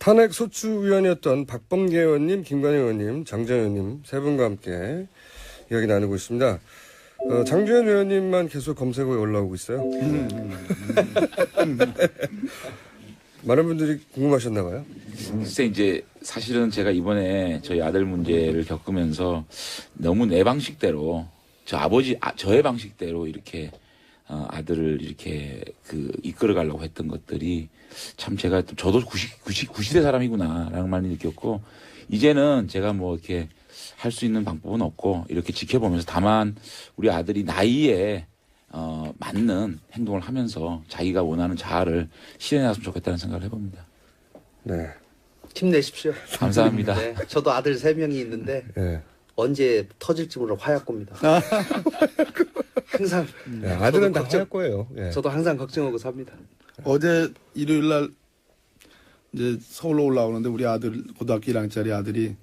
탄핵 소추위원이었던 박범계 의원님, 김관영 의원님, 장재현 의원님 세 분과 함께 이야기 나누고 있습니다. 장재현 의원님만 계속 검색어에 올라오고 있어요. 많은 분들이 궁금하셨나 봐요. 글쎄 이제 사실은 제가 이번에 저희 아들 문제를 겪으면서 너무 내 방식대로 저의 방식대로 이렇게 아들을 이렇게 이끌어 가려고 했던 것들이 참 제가 저도 90대 사람이구나라는 말을 느꼈고 이제는 제가 뭐 이렇게 할 수 있는 방법은 없고 이렇게 지켜보면서 다만 우리 아들이 나이에 맞는 행동을 하면서 자기가 원하는 자아를 실현했으면 좋겠다는 생각을 해봅니다. 네. 힘내십시오. 감사합니다. 네, 저도 아들 3명이 있는데 네. 언제 터질지 모르는 화약고입니다. 항상 네, 아들은 다 할 거예요. 네. 저도 항상 걱정하고 삽니다. 어제 일요일 날 이제 서울로 올라오는데 우리 아들 고등학교 1학년짜리 아들이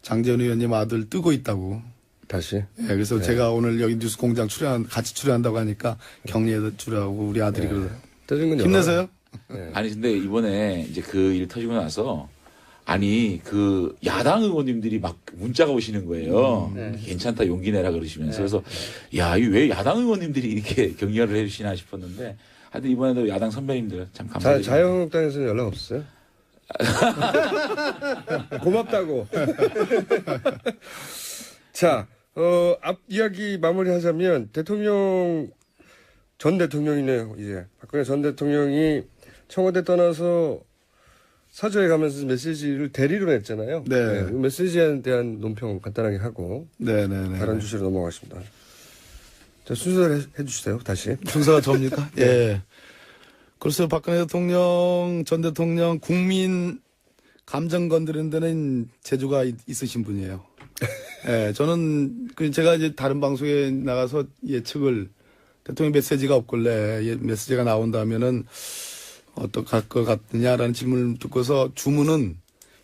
장재현 의원님 아들 뜨고 있다고. 다시. 예, 그래서 제가 오늘 여기 뉴스 공장 같이 출연한다고 하니까 격리해 주라고 우리 아들이 그러더라고요. 떠진 건 힘내세요. 네. 아니 근데 이번에 이제 그 일 터지고 나서 아니 야당 의원님들이 막 문자가 오시는 거예요. 네. 괜찮다 용기 내라 그러시면서 그래서 야, 이 왜 야당 의원님들이 이렇게 격려를 해주시나 싶었는데 하여튼 이번에도 야당 선배님들 참 감사드립니다. 자유한국당에서는 연락 없어요? 고맙다고. 자, 앞 이야기 마무리하자면 전 대통령이네요. 이제 박근혜 전 대통령이 청와대 떠나서 사저에 가면서 메시지를 대리로 냈잖아요. 네. 그 메시지에 대한 논평 간단하게 하고 네네네. 다른 주제로 넘어가겠습니다. 자, 순서를 해주세요. 다시. 순서가 접니까? 예. 그래서 박근혜 대통령, 전 대통령 국민 감정 건드리는 데는 재주가 있으신 분이에요. 예, 저는 제가 이제 다른 방송에 나가서 예측을 대통령 메시지가 없길래 메시지가 나온다면은 어떡할 것 같느냐라는 질문을 듣고서 주문은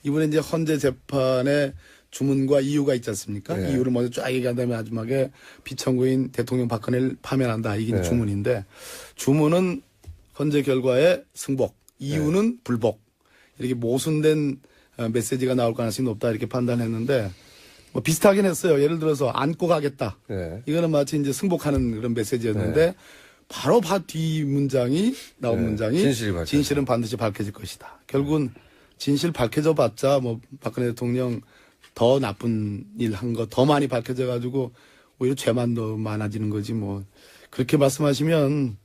이번에 이제 헌재 재판에 주문과 이유가 있지 않습니까? 네. 이유를 먼저 쫙 얘기한 다음에 마지막에 피청구인 대통령 박근혜를 파면한다. 이게 네. 주문인데 주문은 헌재 결과의 승복, 이유는 불복. 이렇게 모순된 메시지가 나올 가능성이 높다 이렇게 판단했는데 뭐 비슷하긴 했어요. 예를 들어서 안고 가겠다. 네. 이거는 마치 이제 승복하는 그런 메시지였는데 네. 바로 뒤 문장이 나온 네. 문장이 진실이 반드시 밝혀질 것이다. 결국은 진실 밝혀져 봤자 뭐 박근혜 대통령 더 나쁜 일 한 거 더 많이 밝혀져 가지고 오히려 죄만 더 많아지는 거지 뭐 그렇게 말씀하시면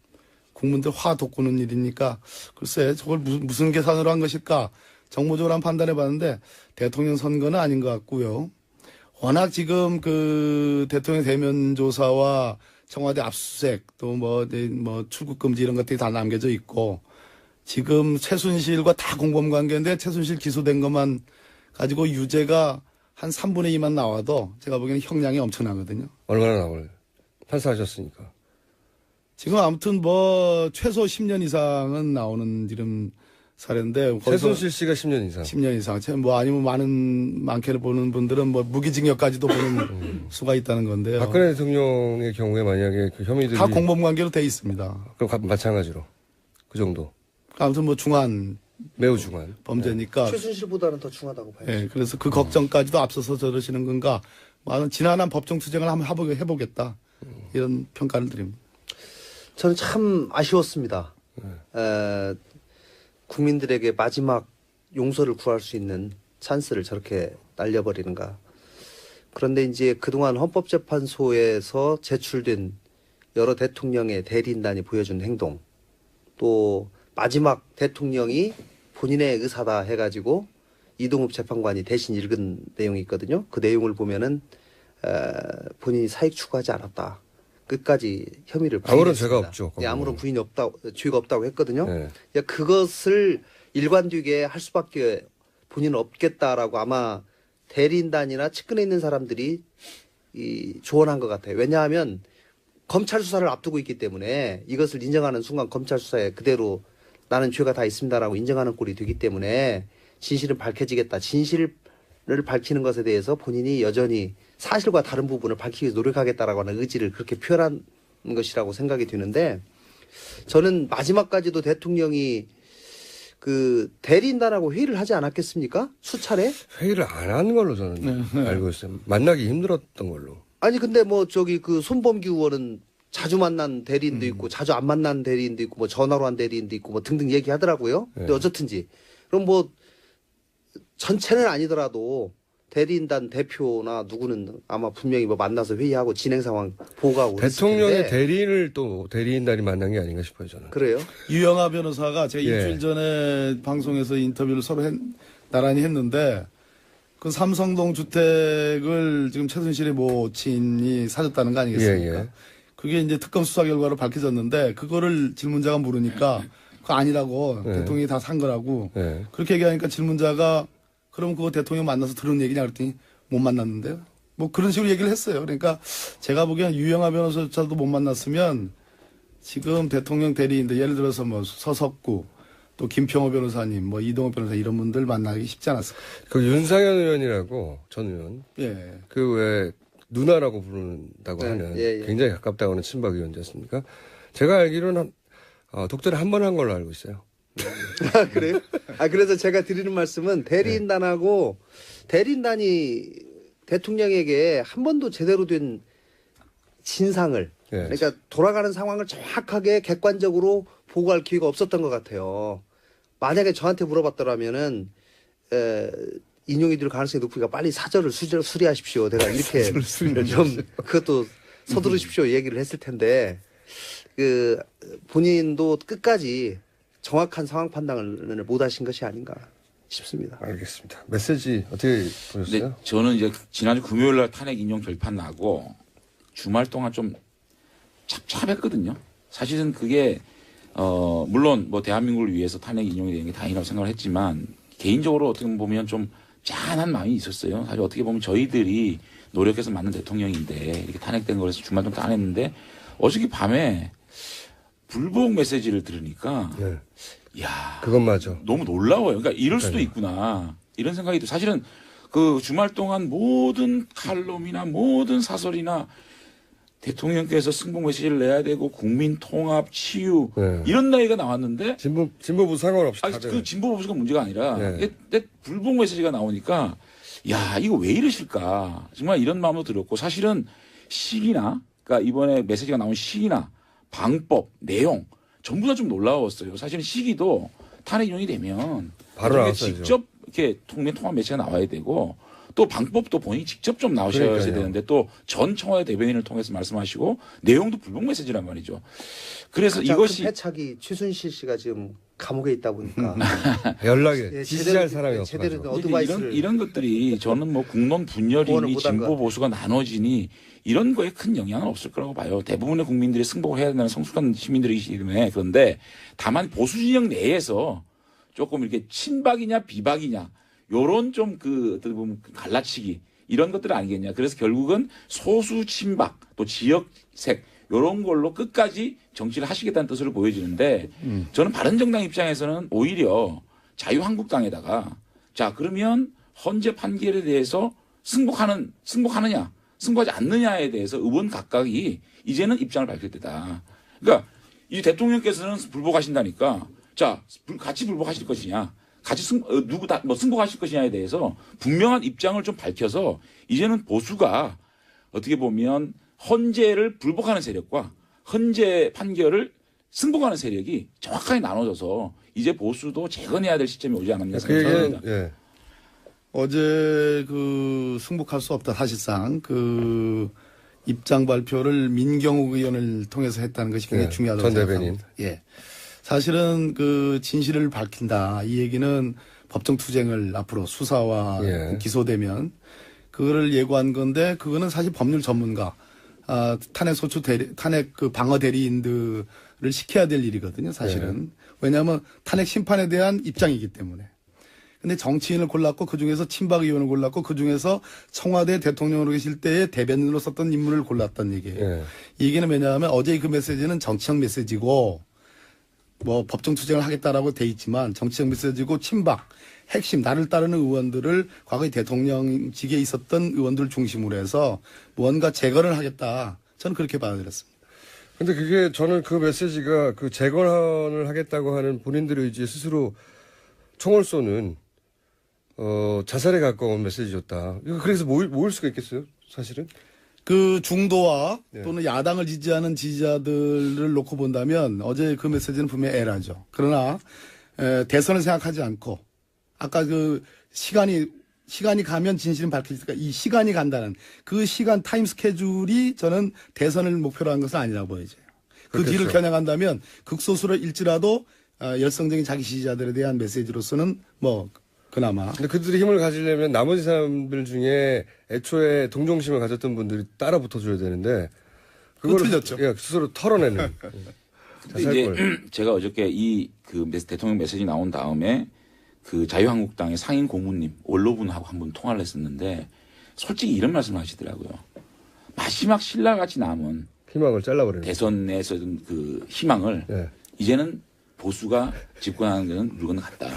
국민들 화 돋구는 일이니까 글쎄 저걸 무슨 계산으로 한 것일까 정무적으로 한번 판단해 봤는데 대통령 선거는 아닌 것 같고요. 워낙 지금 대통령 대면 조사와 청와대 압수수색 또 뭐 출국 금지 이런 것들이 다 남겨져 있고 지금 최순실과 다 공범 관계인데 최순실 기소된 것만 가지고 유죄가 한 3분의 2만 나와도 제가 보기에는 형량이 엄청나거든요. 얼마나 나올? 판사하셨으니까. 지금 아무튼 최소 10년 이상은 나오는 지금 사례인데 최순실 씨가 10년 이상. 10년 이상. 아니면 많게를 보는 분들은 무기징역까지도 보는 수가 있다는 건데요. 박근혜 대통령의 경우에 만약에 그 혐의들이 다 공범 관계로 돼 있습니다. 그럼 마찬가지로 그 정도. 아무튼 중한 매우 중한 범죄니까. 최순실보다는 더 중하다고 봐요. 네, 그래서 그 걱정까지도 앞서서 저러시는 건가. 지난한 법정 투쟁을 한번 해보겠다. 이런 평가를 드립니다. 저는 참 아쉬웠습니다. 국민들에게 마지막 용서를 구할 수 있는 찬스를 저렇게 날려버리는가. 그런데 이제 그동안 헌법재판소에서 제출된 여러 대통령의 대리인단이 보여준 행동, 또 마지막 대통령이 본인의 의사다 해가지고 이동욱 재판관이 대신 읽은 내용이 있거든요. 그 내용을 보면은 본인이 사익 추구하지 않았다. 끝까지 혐의를 부인했습니다. 아무런 죄가 없죠. 네, 아무런 죄가 없다고 했거든요. 네. 그것을 일관되게 할 수밖에 본인은 없겠다라고 아마 대리인단이나 측근에 있는 사람들이 조언한 것 같아요. 왜냐하면 검찰 수사를 앞두고 있기 때문에 이것을 인정하는 순간 검찰 수사에 그대로 나는 죄가 다 있습니다라고 인정하는 꼴이 되기 때문에 진실은 밝혀지겠다. 진실을 밝히는 것에 대해서 본인이 여전히 사실과 다른 부분을 밝히기 위해서 노력하겠다라고 하는 의지를 그렇게 표현한 것이라고 생각이 드는데 저는 마지막까지도 대통령이 그 대리인단하고 회의를 하지 않았겠습니까? 수차례? 회의를 안 한 걸로 저는 알고 있어요. 만나기 힘들었던 걸로. 아니 근데 뭐 저기 그 손범규 의원은 자주 만난 대리인도 있고 자주 안 만난 대리인도 있고 뭐 전화로 한 대리인도 있고 뭐 등등 얘기하더라고요. 근데 어쨌든지 그럼 뭐 전체는 아니더라도 대리인단 대표나 누구는 아마 분명히 뭐 만나서 회의하고 진행 상황 보고하고 대통령의 그랬을 텐데. 대리인을 또 대리인단이 만난 게 아닌가 싶어요, 저는. 그래요? 유영아 변호사가 제가 예. 일주일 전에 방송에서 인터뷰를 서로 나란히 했는데 그 삼성동 주택을 지금 최순실의 모친이 사줬다는 거 아니겠습니까? 예, 예. 그게 이제 특검 수사 결과로 밝혀졌는데 그거를 질문자가 물으니까 그거 아니라고 예. 대통령이 다 산 거라고 예. 그렇게 얘기하니까 질문자가 그럼 그거 대통령 만나서 들은 얘기냐 그랬더니 못 만났는데요. 뭐 그런 식으로 얘기를 했어요. 그러니까 제가 보기엔 유영아 변호사조차도 못 만났으면 지금 대통령 대리인들 예를 들어서 뭐 서석구 또 김평호 변호사님 뭐 이동호 변호사 이런 분들 만나기 쉽지 않았을 거예요. 그 윤상현 의원이라고 전 의원 예. 그 왜 누나라고 부른다고 네, 하는 예, 예. 굉장히 가깝다고 하는 친박 의원이었습니까? 제가 알기로는 독대를 한 번 한 걸로 알고 있어요. 아, 그래요? 아, 그래서 제가 드리는 말씀은 대리인단하고 대리인단이 대통령에게 한 번도 제대로 된 진상을 예. 그러니까 돌아가는 상황을 정확하게 객관적으로 보고할 기회가 없었던 것 같아요. 만약에 저한테 물어봤더라면은 인용이 될 가능성이 높으니까 빨리 사절을 수리하십시오. 내가 이렇게 좀 그것도 서두르십시오 얘기를 했을 텐데 그 본인도 끝까지 정확한 상황 판단을 못 하신 것이 아닌가 싶습니다. 알겠습니다. 메시지 어떻게 보셨어요? 근데 저는 이제 지난주 금요일 날 탄핵 인용 결판 나고 주말 동안 좀 찹찹했거든요. 사실은 그게 물론 뭐 대한민국을 위해서 탄핵 인용이 되는 게 다행이라고 생각을 했지만 개인적으로 어떻게 보면 좀 짠한 마음이 있었어요. 사실 어떻게 보면 저희들이 노력해서 만든 대통령인데 이렇게 탄핵된 거라서 주말 동안 짠했는데 어저께 밤에 불복 메시지를 들으니까 네. 야 그건 맞아. 너무 놀라워요. 그러니까 이럴 수도 있구나. 이런 생각이 들 사실은 그 주말 동안 모든 칼럼이나 모든 사설이나 대통령께서 승복 메시지를 내야 되고 국민 통합, 치유 네. 이런 나이가 나왔는데 진보부 상관없이 아니, 다들 그 진보 보수가 문제가 아니라 네. 불복 메시지가 나오니까 야 이거 왜 이러실까 정말 이런 마음도 들었고 사실은 시기나 그러니까 이번에 메시지가 나온 시기나 방법, 내용 전부 다 좀 놀라웠어요. 사실은 시기도 탄핵 인용이 되면 바로 나왔어야죠. 직접 이렇게 통합 메시지가 나와야 되고 또 방법도 본인이 직접 좀 나오셔야 그러니까요. 되는데 또 전 청와대 대변인을 통해서 말씀하시고 내용도 불복 메시지란 말이죠. 그래서 가장 이것이 큰 패착이 최순실 씨가 지금 감옥에 있다 보니까 연락에 예, 지지할 사람이 제대로 된 없어가지고. 어드바이스를 이런 것들이 저는 뭐 국론 구원을 분열이니 못한 것 진보 같아요. 보수가 나눠지니 이런 거에 큰 영향은 없을 거라고 봐요. 대부분의 국민들이 승복을 해야 된다는 성숙한 시민들이기 때문에 그런데 다만 보수 진영 내에서 조금 이렇게 친박이냐 비박이냐 요런 좀 그 어떻게 보면 갈라치기 이런 것들 아니겠냐. 그래서 결국은 소수 친박 또 지역색 요런 걸로 끝까지 정치를 하시겠다는 뜻으로 보여지는데 저는 바른정당 입장에서는 오히려 자유한국당에다가 자 그러면 헌재 판결에 대해서 승복하느냐 승복하지 않느냐에 대해서 의원 각각이 이제는 입장을 밝힐 때다. 그러니까 이 대통령께서는 불복하신다니까 자 같이 불복하실 것이냐 같이 승복하실 것이냐에 대해서 분명한 입장을 좀 밝혀서 이제는 보수가 어떻게 보면 헌재를 불복하는 세력과 헌재 판결을 승복하는 세력이 정확하게 나눠져서 이제 보수도 재건해야 될 시점이 오지 않았나 그 얘기는 생각합니다. 예. 어제 그 승복할 수 없다 사실상 그 입장 발표를 민경욱 의원을 통해서 했다는 것이 굉장히 예, 중요하다고 전 대변인. 생각합니다. 예. 사실은 그 진실을 밝힌다. 이 얘기는 법정 투쟁을 앞으로 수사와 예. 기소되면 그거를 예고한 건데 그거는 사실 법률 전문가 탄핵 그 방어 대리인들을 시켜야 될 일이거든요. 사실은. 왜냐하면 탄핵 심판에 대한 입장이기 때문에. 근데 정치인을 골랐고 그중에서 친박 의원을 골랐고 그중에서 청와대 대통령으로 계실 때의 대변인으로 썼던 인물을 골랐던 얘기예요. 예. 이 얘기는 왜냐하면 어제 그 메시지는 정치적 메시지고 뭐 법정 투쟁을 하겠다라고 돼 있지만 정치적 메시지고 친박 핵심 나를 따르는 의원들을 과거에 대통령직에 있었던 의원들 중심으로 해서 뭔가 재건을 하겠다. 저는 그렇게 받아들였습니다. 근데 그게 저는 그 메시지가 그 재건을 하겠다고 하는 본인들의 의지에 스스로 총을 쏘는 자살에 가까운 메시지였다. 이거 그래서 모일 수가 있겠어요? 사실은? 그 중도와 네. 또는 야당을 지지하는 지지자들을 놓고 본다면 어제 그 메시지는 분명히 에라죠. 그러나 대선을 생각하지 않고 아까 그 시간이 가면 진실은 밝혀지니까 이 시간이 간다는 그 시간 타임 스케줄이 저는 대선을 목표로 한 것은 아니라고 보여져요. 그 그렇겠죠. 뒤를 겨냥한다면 극소수일지라도 열성적인 자기 지지자들에 대한 메시지로서는 뭐 그나마 근데 그들이 힘을 가지려면 나머지 사람들 중에 애초에 동정심을 가졌던 분들이 따라 붙어줘야 되는데 그거 틀렸죠. 예, 스스로 털어내는 근데 이제 제가 어저께 대통령 메시지 나온 다음에 그 자유한국당의 상임 고문님 원로분하고 한번 통화를 했었는데 솔직히 이런 말씀을 하시더라고요. 마지막 신라같이 남은 희망을 잘라버리는. 대선에서 그 희망을 예. 이제는 보수가 집권하는 데는 물건 같다.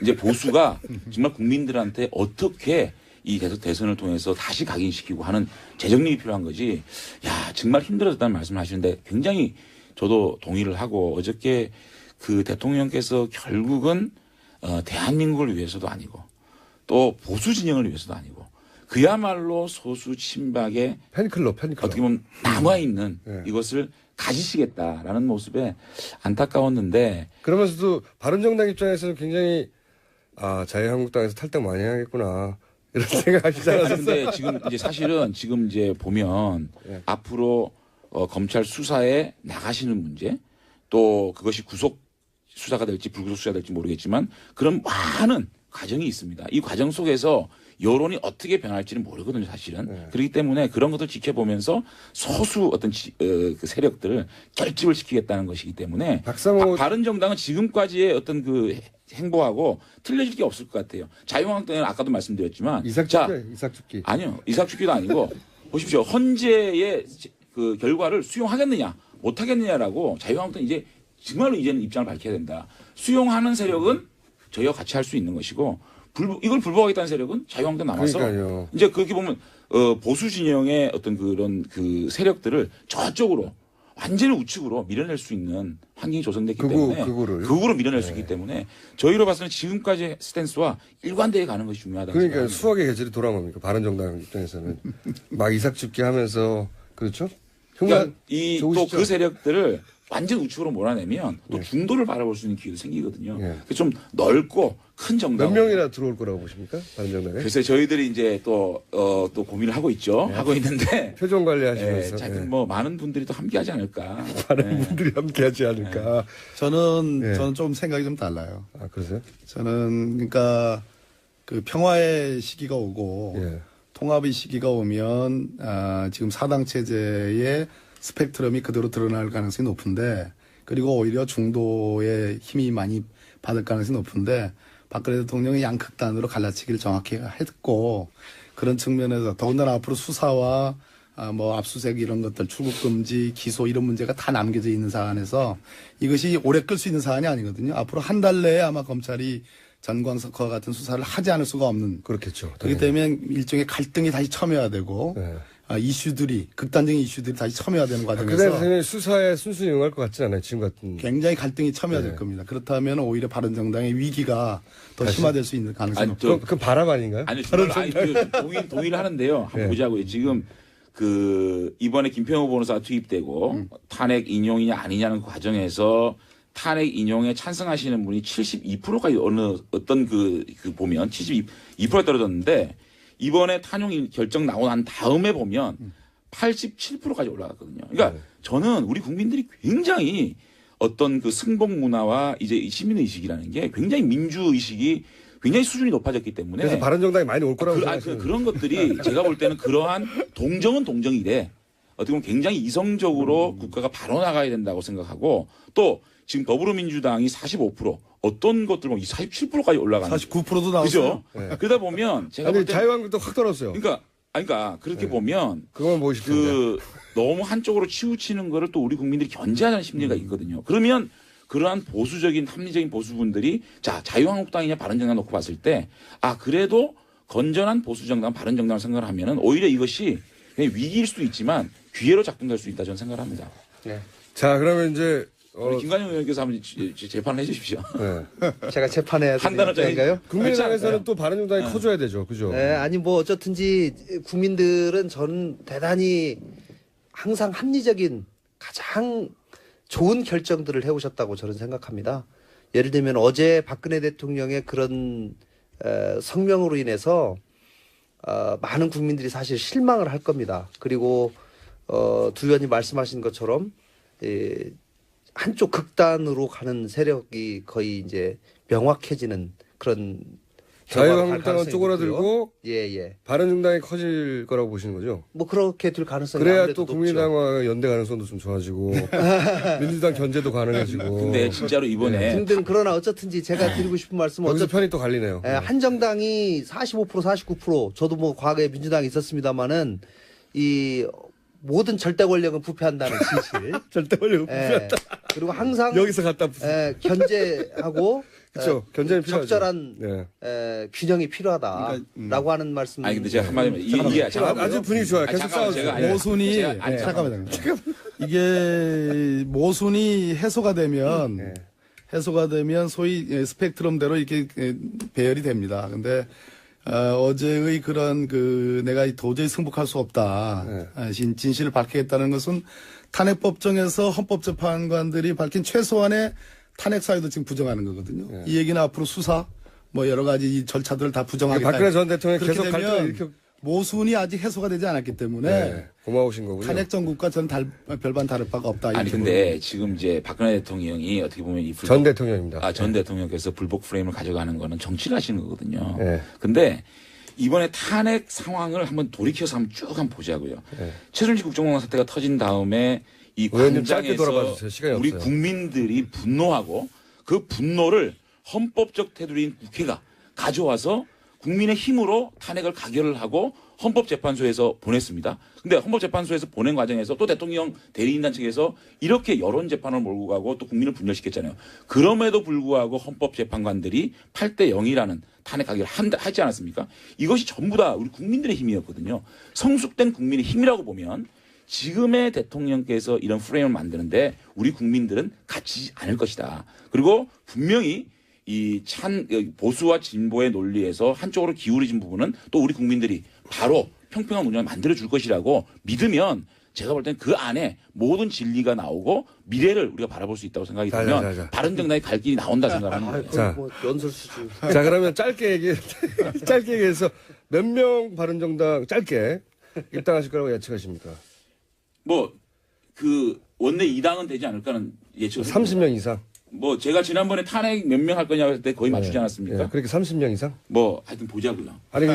이제 보수가 정말 국민들한테 어떻게 이 대선을 통해서 다시 각인시키고 하는 재정립이 필요한 거지. 야, 정말 힘들어졌다는 말씀을 하시는데 굉장히 저도 동의를 하고 어저께 그 대통령께서 결국은 대한민국을 위해서도 아니고 또 보수 진영을 위해서도 아니고 그야말로 소수 친박의 팬클럽. 어떻게 보면 남아있는 네. 이것을 가지시겠다라는 모습에 안타까웠는데 그러면서도 바른정당 입장에서는 굉장히 자유한국당에서 탈당 많이 해야겠구나 이런 생각하시지 않았어요? 근데 지금 이제 사실은 지금 이제 보면 네. 앞으로 검찰 수사에 나가시는 문제 또 그것이 구속 수사가 될지 불구속 수사가 될지 모르겠지만 그런 많은 과정이 있습니다. 이 과정 속에서 여론이 어떻게 변할지는 모르거든요, 사실은. 네. 그렇기 때문에 그런 것들 지켜보면서 소수 어떤 그 세력들을 결집을 시키겠다는 것이기 때문에 박상호 바른정당은 지금까지의 어떤 그 행보하고 틀려질 게 없을 것 같아요. 자유한국당은 아까도 말씀드렸지만 이삭죽기. 아니요. 이삭축기도 아니고 보십시오. 헌재의 그 결과를 수용하겠느냐 못하겠느냐라고 자유한국당은 이제 정말로 이제는 입장을 밝혀야 된다. 수용하는 세력은 저희와 같이 할 수 있는 것이고 이걸 불복하겠다는 세력은 자유한국당 남아서 그러니까요. 이제 그렇게 보면 보수 진영의 어떤 그런 그 세력들을 저쪽으로 완전히 우측으로 밀어낼 수 있는 환경이 조성됐기 때문에 극우로 밀어낼 수 있기 때문에 저희로 봐서는 지금까지의 스탠스와 일관되게 가는 것이 중요하다고 그러니까 생각합니다. 수학의 계절이 돌아온 겁니까? 바른정당 입장에서는 막 이삭죽기 하면서 그렇죠? 그러니까 이 또 좋으시죠? 그 세력들을 완전 우측으로 몰아내면 또 예. 중도를 바라볼 수 있는 기회도 생기거든요. 예. 그래서 좀 넓고 큰 정당. 몇 명이나 들어올 거라고 보십니까? 바른정당에? 글쎄 저희들이 이제 또 고민을 하고 있죠. 하고 있는데 표정 관리하시면서. 하여튼 뭐 많은 분들이 또 함께하지 않을까. 많은 분들이 함께하지 않을까. 저는 좀 생각이 좀 달라요. 그러세요? 저는 그러니까 그 평화의 시기가 오고 예. 통합의 시기가 오면 지금 사당 체제의 스펙트럼이 그대로 드러날 가능성이 높은데 그리고 오히려 중도의 힘이 많이 받을 가능성이 높은데 박근혜 대통령이 양극단으로 갈라치기를 정확히 했고 그런 측면에서 더군다나 앞으로 수사와 뭐 압수수색 이런 것들 출국 금지 기소 이런 문제가 다 남겨져 있는 사안에서 이것이 오래 끌 수 있는 사안이 아니거든요. 앞으로 한 달 내에 아마 검찰이 전광석과 같은 수사를 하지 않을 수가 없는 그렇겠죠. 그렇기 때문에 일종의 갈등이 다시 첨예화되고 네. 극단적인 이슈들이 다시 첨예화되는 그날 과정에서 선생님 수사에 순순히 응할 것 같지 않아요? 지금 같은. 굉장히 갈등이 첨예화될 네. 겁니다. 그렇다면 오히려 바른정당의 위기가 더 심화될 수 있는 가능성이 아니, 높죠. 그 바람 아닌가요? 아니, 동의를 하는데요. 한번 네. 보자고요. 지금 이번에 김평호 변호사가 투입되고 탄핵 인용이냐 아니냐는 과정에서 탄핵 인용에 찬성하시는 분이 72%까지 어떤 보면 72% 떨어졌는데 이번에 탄용 결정 나고 난 다음에 보면 87%까지 올라갔거든요. 그러니까 저는 우리 국민들이 굉장히 어떤 그 승복 문화와 이제 이 시민의식이라는 게 굉장히 민주의식이 굉장히 수준이 높아졌기 때문에 그래서 바른정당이 많이 올 거라고 생각하시는 그런 것들이 제가 볼 때는 그러한 동정은 동정이래 어떻게 보면 굉장히 이성적으로 국가가 바로 나가야 된다고 생각하고 또 지금 더불어민주당이 45% 어떤 것들 보면 47%까지 올라가는 49%도 나왔어요. 그죠? 그러다 보면 제가 아니 볼 때 자유한국도 확 떨었어요. 그러니까 그렇게 보면 그것만 보고 싶은데. 너무 한쪽으로 치우치는 거를 또 우리 국민들이 견제하는 심리가 있거든요. 그러면 그러한 보수적인 합리적인 보수분들이 자유한국당이냐 바른정당 놓고 봤을 때 그래도 건전한 보수정당 바른정당을 생각을 하면은 오히려 이것이 그냥 위기일 수도 있지만 기회로 작동될 수 있다 저는 생각을 합니다. 자 그러면 이제 우리 김관영 의원께서 한번 재판을 해주십시오. 네. 제가 재판해야 한 단어 되는 건가요? 국민의당에서는 또 바른정당이 커줘야 되죠. 그죠? 네, 아니 뭐 어쨌든지 국민들은 저는 대단히 항상 합리적인 가장 좋은 결정들을 해오셨다고 저는 생각합니다. 예를 들면 어제 박근혜 대통령의 그런 성명으로 인해서 많은 국민들이 사실 실망을 할 겁니다. 그리고 두 의원님 말씀하신 것처럼 한쪽 극단으로 가는 세력이 거의 이제 명확해지는 그런 자유한국당은 쪼그라들고 예예. 바른정당이 커질 거라고 보시는 거죠? 뭐 그렇게 될 가능성이 그래야 아무래도 또 높죠. 국민의당과 연대 가능성도 좀 좋아지고 민주당 견제도 가능해지고. 근데 진짜로 이번에 등등 그러나 어쨌든지 제가 드리고 싶은 말씀은 여기서 어쨌든 편이 또 갈리네요. 한 정당이 45% 49% 저도 뭐 과거에 민주당이 있었습니다마는 이 모든 절대 권력은 부패한다는 진실. 절대 권력은 부패한다. 그리고 항상 여기서 갖다 견제하고 그렇죠. 견제는 필요하죠. 적절한 네. 균형이 필요하다라고 하는 말씀. 아니 근데 제가 한마디만 이게 아주 분위기 좋아요. 계속 싸우세요. 모순이 잠깐만요. 이게 모순이 해소가 되면 소위 스펙트럼대로 이렇게 배열이 됩니다. 근데 어제의 그런 내가 도저히 승복할 수 없다. 진실을 밝히겠다는 것은 탄핵법정에서 헌법재판관들이 밝힌 최소한의 탄핵 사유도 지금 부정하는 거거든요. 이 얘기는 앞으로 수사 뭐 여러 가지 이 절차들을 다 부정하겠다. 박근혜 전 대통령이 그렇게 계속 갈등을 되면 일으켜. 모순이 아직 해소가 되지 않았기 때문에 고마우신 거군요. 탄핵 정국과 전 별반 다를 바가 없다. 아니 근데 지금 이제 박근혜 대통령이 어떻게 보면 이 전 대통령입니다. 전 대통령께서 불복 프레임을 가져가는 거는 정치를 하시는 거거든요. 네. 근데 이번에 탄핵 상황을 한번 돌이켜서 한번 쭉 한번 보자고요. 최순실 국정농단 사태가 터진 다음에 이 의원님 짧게 돌아봐 광장에서 주세요. 시간이 우리 없어요. 국민들이 분노하고 그 분노를 헌법적 테두리인 국회가 가져와서 국민의 힘으로 탄핵을 가결을 하고 헌법재판소에서 보냈습니다. 근데 헌법재판소에서 보낸 과정에서 또 대통령 대리인단 측에서 이렇게 여론재판을 몰고 가고 또 국민을 분열시켰잖아요. 그럼에도 불구하고 헌법재판관들이 8대 0이라는 탄핵 가결을 하지 않았습니까? 이것이 전부 다 우리 국민들의 힘이었거든요. 성숙된 국민의 힘이라고 보면 지금의 대통령께서 이런 프레임을 만드는데 우리 국민들은 갇히지 않을 것이다. 그리고 분명히 이 보수와 진보의 논리에서 한쪽으로 기울어진 부분은 또 우리 국민들이 바로 평평한 운영을 만들어 줄 것이라고 믿으면 제가 볼 때는 그 안에 모든 진리가 나오고 미래를 우리가 바라볼 수 있다고 생각이 들면 바른정당이 갈 길이 나온다 생각하는 거예요. 자. 뭐 연설 수준. 자, 그러면 짧게 얘기해서 몇 명 바른정당 짧게 입당하실 거라고 예측하십니까? 뭐 그 원내 2당은 되지 않을까는 예측을 30명 이상. 뭐 제가 지난번에 탄핵 몇 명 할 거냐고 할 때 거의 맞추지 않았습니까? 네, 그렇게 30명 이상? 뭐 하여튼 보자고요. 아니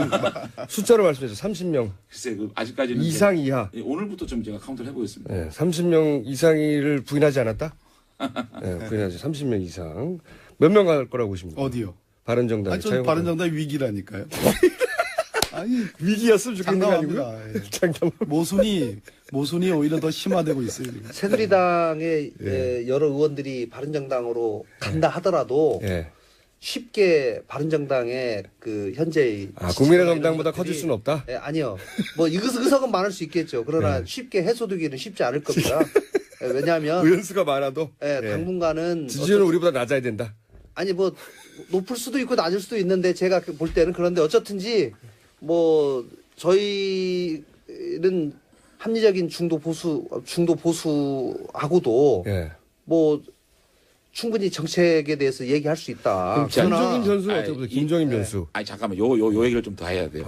숫자로 말씀해 주세요. 30명 글쎄 그 아직까지는 이상 이하. 오늘부터 좀 제가 카운트를 해보겠습니다. 네, 30명 이상을 부인하지 않았다? 네, 부인하지. 30명 이상. 몇 명 갈 거라고 보십니까? 어디요? 바른정당. 아니, 전 바른정당 위기라니까요. 아니 위기였으면 좋겠는 거 아니고요? 장담합니다. 예. 장담. 모순이 오히려 더 심화되고 있어요. 지금. 새누리당의 여러 의원들이 바른정당으로 간다 하더라도 쉽게 바른정당의 그 현재의 국민의정당보다 커질 수는 없다. 아니요. 뭐 의석은 많을 수 있겠죠. 그러나 쉽게 해소되기는 쉽지 않을 겁니다. 왜냐하면 의원수가 많아도 당분간은 지지율은 우리보다 낮아야 된다. 아니 뭐 높을 수도 있고 낮을 수도 있는데 제가 볼 때는 그런데 어쨌든지 뭐 저희는 합리적인 중도 보수하고도 뭐 충분히 정책에 대해서 얘기할 수 있다. 김종인 변수는 어떻게 보세요? 김종인 변수. 아니 잠깐만 요 얘기를 좀 더 해야 돼요.